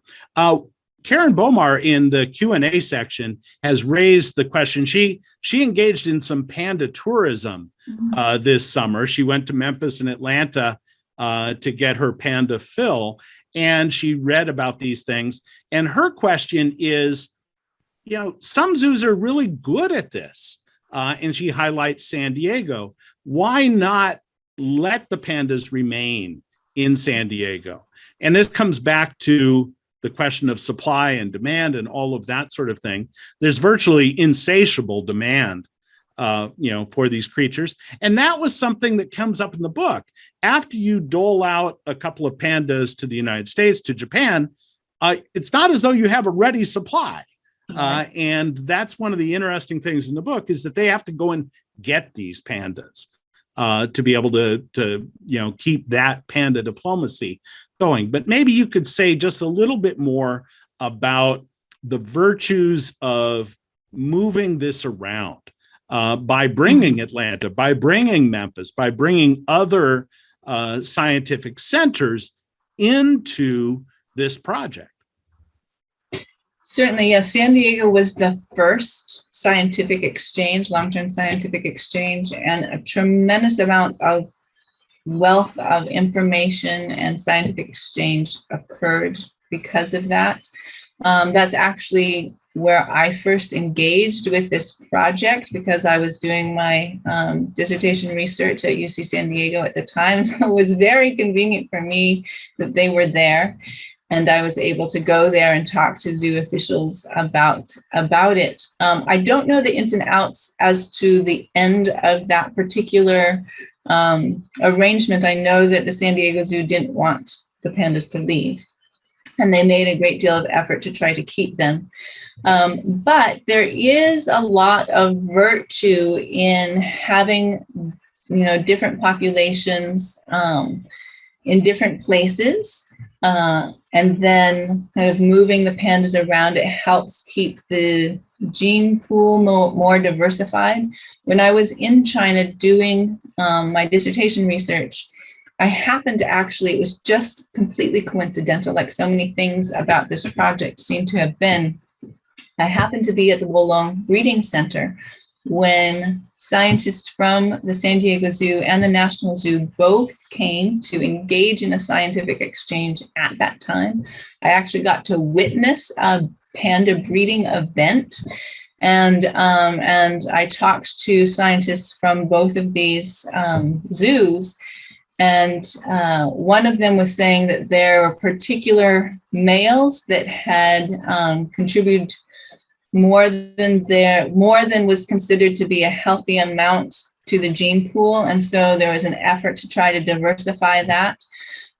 Karen Bomar in the Q&A section has raised the question. She engaged in some panda tourism this summer. She went to Memphis and Atlanta to get her panda fill. And she read about these things. And her question is, some zoos are really good at this. And she highlights San Diego. Why not let the pandas remain in San Diego? And this comes back to the question of supply and demand and all of that sort of thing. There's virtually insatiable demand for these creatures. And that was something that comes up in the book. After you dole out a couple of pandas to the United States, to Japan, it's not as though you have a ready supply. And that's one of the interesting things in the book, is that they have to go and get these pandas to be able to keep that panda diplomacy going. But maybe you could say just a little bit more about the virtues of moving this around by bringing Atlanta, by bringing Memphis, by bringing other scientific centers into this project? Certainly, yes. San Diego was the first scientific exchange, long-term scientific exchange, and a tremendous amount of wealth of information and scientific exchange occurred because of that. That's actually where I first engaged with this project, because I was doing my dissertation research at UC San Diego at the time. So it was very convenient for me that they were there, and I was able to go there and talk to zoo officials about it. I don't know the ins and outs as to the end of that particular arrangement. I know that the San Diego Zoo didn't want the pandas to leave, and they made a great deal of effort to try to keep them. But there is a lot of virtue in having, different populations in different places, and then kind of moving the pandas around. It helps keep the gene pool more diversified. When I was in China doing my dissertation research, I happened to it was just completely coincidental, like so many things about this project seem to have been. I happened to be at the Wanglang Breeding Center when scientists from the San Diego Zoo and the National Zoo both came to engage in a scientific exchange at that time. I actually got to witness a panda breeding event, and I talked to scientists from both of these zoos. And one of them was saying that there were particular males that had contributed more than was considered to be a healthy amount to the gene pool. And so there was an effort to try to diversify that.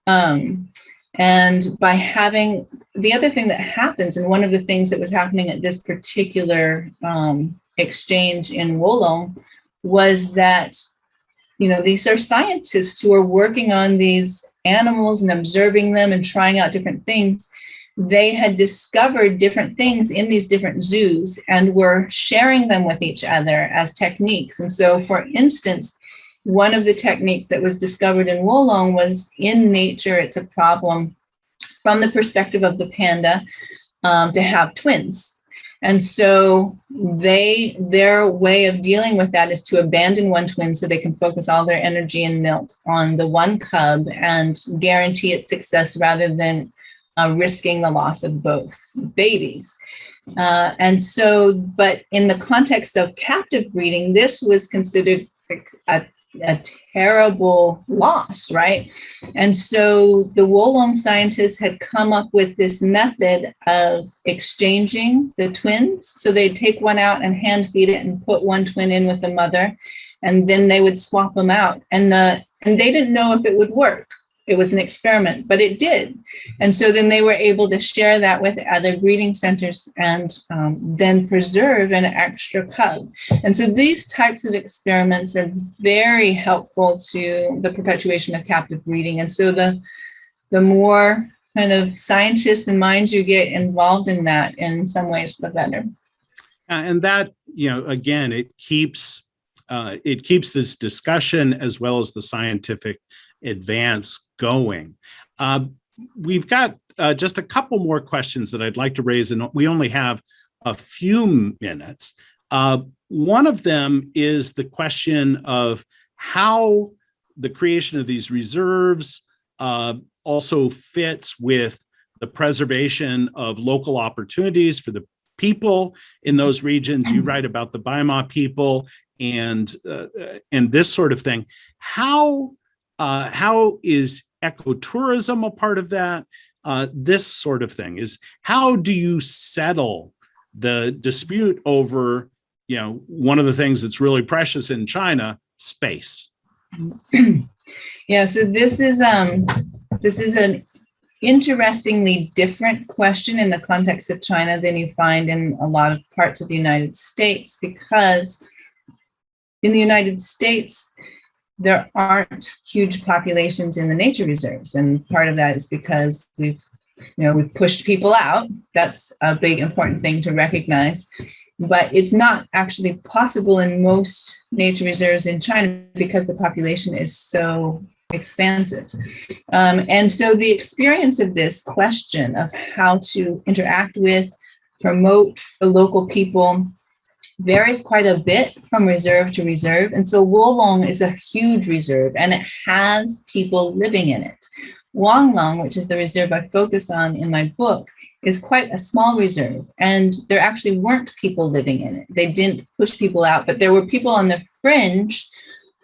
And by having, the other thing that happens, and one of the things that was happening at this particular exchange in Wolong, was that these are scientists who are working on these animals and observing them and trying out different things. They had discovered different things in these different zoos and were sharing them with each other as techniques. And so, for instance, one of the techniques that was discovered in Wolong was, in nature, it's a problem from the perspective of the panda to have twins. And so their way of dealing with that is to abandon one twin so they can focus all their energy and milk on the one cub and guarantee its success rather than risking the loss of both babies. And so, but in the context of captive breeding, this was considered a terrible loss, right? And so the Wolong scientists had come up with this method of exchanging the twins. So they'd take one out and hand feed it and put one twin in with the mother, and then they would swap them out. And they didn't know if it would work. It was an experiment, but it did. And so then they were able to share that with other breeding centers and then preserve an extra cub. And so these types of experiments are very helpful to the perpetuation of captive breeding. And so the more kind of scientists and minds you get involved in that, in some ways, the better. And that, again, it keeps this discussion as well as the scientific advance going. We've got just a couple more questions that I'd like to raise, and we only have a few minutes. One of them is the question of how the creation of these reserves also fits with the preservation of local opportunities for the people in those regions. You write about the Baima people and this sort of thing. How is ecotourism a part of that? This sort of thing is, how do you settle the dispute over, one of the things that's really precious in China, space? Yeah, so this is an interestingly different question in the context of China than you find in a lot of parts of the United States, because in the United States, there aren't huge populations in the nature reserves. And part of that is because we've we've pushed people out. That's a big important thing to recognize. But it's not actually possible in most nature reserves in China because the population is so expansive. And so the experience of this question of how to interact with, promote the local people varies quite a bit from reserve to reserve. And so Wolong is a huge reserve and it has people living in it. Wanglang, which is the reserve I focus on in my book, is quite a small reserve. And there actually weren't people living in it. They didn't push people out, but there were people on the fringe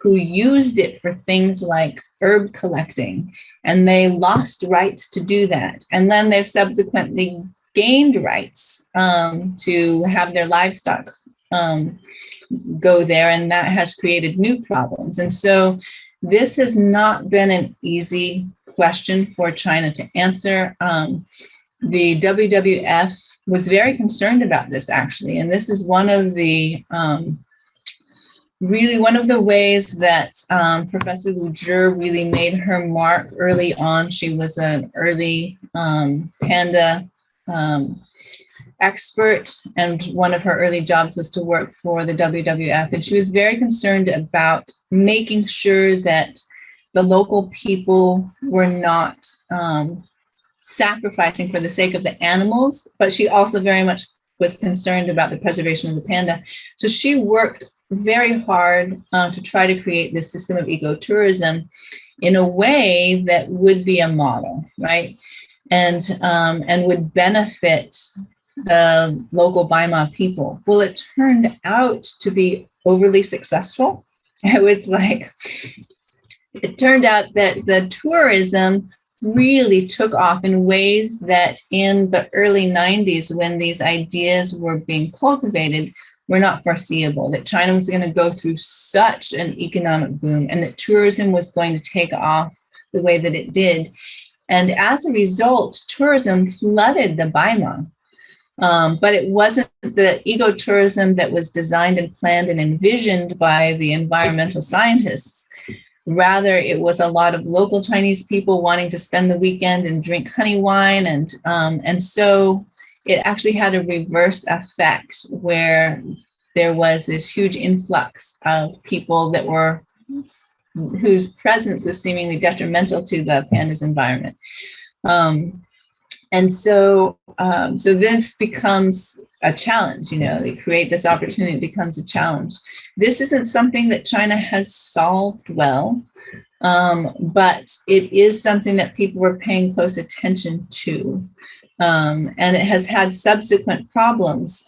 who used it for things like herb collecting. And they lost rights to do that. And then they've subsequently gained rights to have their livestock go there, and that has created new problems. And so this has not been an easy question for China to answer. The WWF was very concerned about this, actually, and this is one of the really one of the ways that Professor Lu Zhi really made her mark early on. She was an early panda expert, and one of her early jobs was to work for the WWF. And she was very concerned about making sure that the local people were not sacrificing for the sake of the animals, but she also very much was concerned about the preservation of the panda. So she worked very hard to try to create this system of ecotourism in a way that would be a model, right? And would benefit the local Baima people. Well, it turned out to be overly successful. It turned out that the tourism really took off in ways that in the early 90s, when these ideas were being cultivated, were not foreseeable, that China was going to go through such an economic boom and that tourism was going to take off the way that it did. And as a result, tourism flooded the Baima. But it wasn't the ecotourism that was designed and planned and envisioned by the environmental scientists. Rather, it was a lot of local Chinese people wanting to spend the weekend and drink honey wine. And so it actually had a reverse effect where there was this huge influx of people that were whose presence was seemingly detrimental to the pandas environment. And so this becomes a challenge, they create this opportunity, it becomes a challenge. This isn't something that China has solved well, but it is something that people were paying close attention to. And it has had subsequent problems.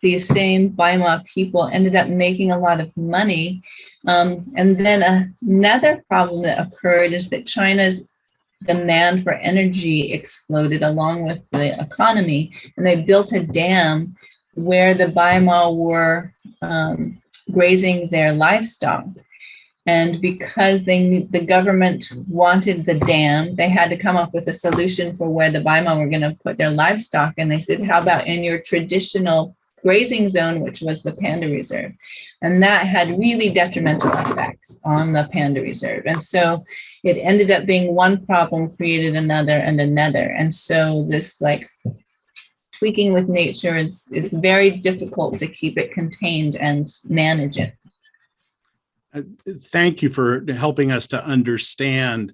These same Baima people ended up making a lot of money. And then another problem that occurred is that China's demand for energy exploded along with the economy, and they built a dam where the Baima were grazing their livestock. And because the government wanted the dam, they had to come up with a solution for where the Baima were going to put their livestock. And they said, how about in your traditional grazing zone, which was the Panda Reserve? And that had really detrimental effects on the Panda Reserve. And so it ended up being one problem created another and another. And so this tweaking with nature is very difficult to keep it contained and manage it. Thank you for helping us to understand,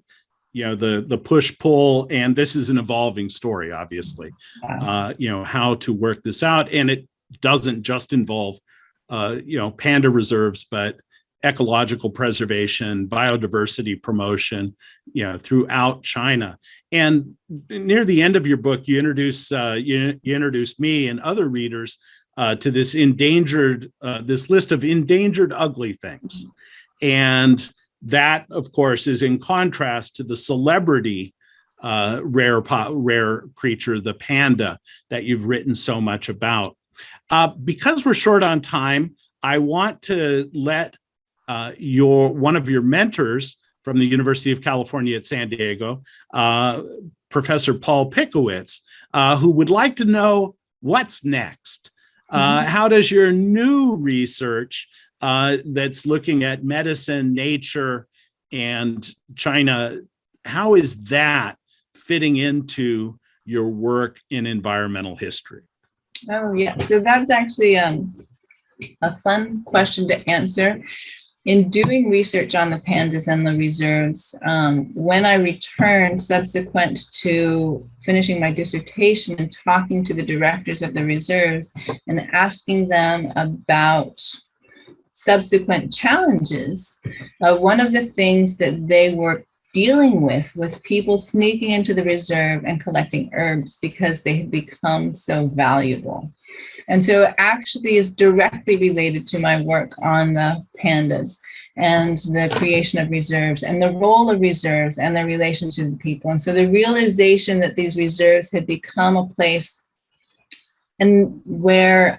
the push-pull, and this is an evolving story, obviously, how to work this out. And it doesn't just involve, panda reserves, but ecological preservation, biodiversity promotion, throughout China. And near the end of your book, you introduce me and other readers to this this list of endangered ugly things. And that, of course, is in contrast to the celebrity rare creature, the panda, that you've written so much about. Because we're short on time, I want to let one of your mentors from the University of California at San Diego, Professor Paul Pickowitz, who would like to know what's next. How does your new research that's looking at medicine, nature, and China, how is that fitting into your work in environmental history? Oh, yeah. So that's actually a fun question to answer. In doing research on the pandas and the reserves, when I returned subsequent to finishing my dissertation and talking to the directors of the reserves and asking them about subsequent challenges, one of the things that they were dealing with was people sneaking into the reserve and collecting herbs because they had become so valuable. And so it actually is directly related to my work on the pandas and the creation of reserves and the role of reserves and their relation to the people. And so the realization that these reserves had become a place and where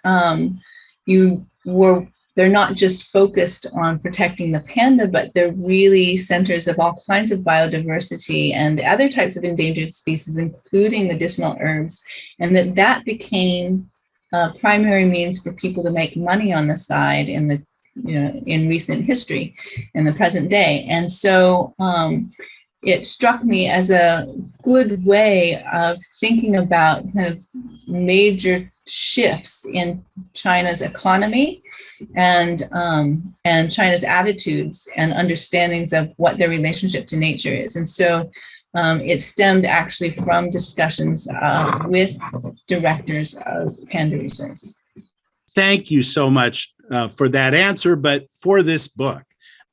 they're not just focused on protecting the panda, but they're really centers of all kinds of biodiversity and other types of endangered species, including medicinal herbs, and that became primary means for people to make money on the side in recent history, in the present day. And so it struck me as a good way of thinking about kind of major shifts in China's economy and China's attitudes and understandings of what their relationship to nature is. And so it stemmed actually from discussions with directors of panda reserves. Thank you so much for that answer. But for this book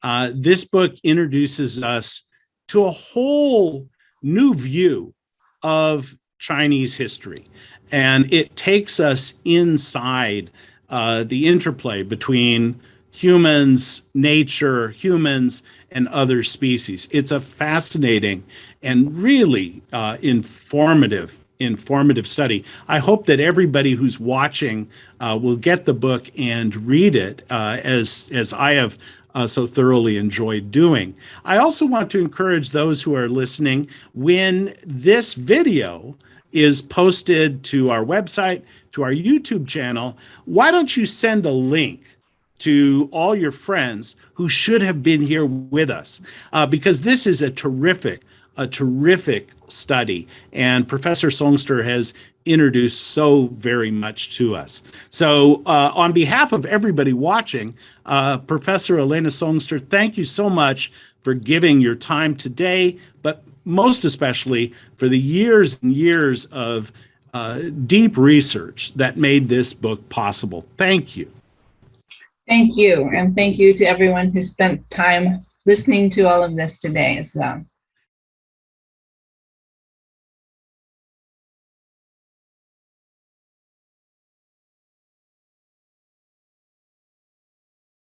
introduces us to a whole new view of Chinese history. And it takes us inside the interplay between humans, nature, humans, and other species. It's a fascinating and really informative study. I hope that everybody who's watching will get the book and read it as I have so thoroughly enjoyed doing. I also want to encourage those who are listening, when this video is posted to our website, to our YouTube channel, why don't you send a link to all your friends who should have been here with us, because this is a terrific study, and Professor Songster has introduced so very much to us. So on behalf of everybody watching, Professor Elena Songster, thank you so much for giving your time today, but most especially for the years and years of deep research that made this book possible. Thank you. Thank you. And thank you to everyone who spent time listening to all of this today as well.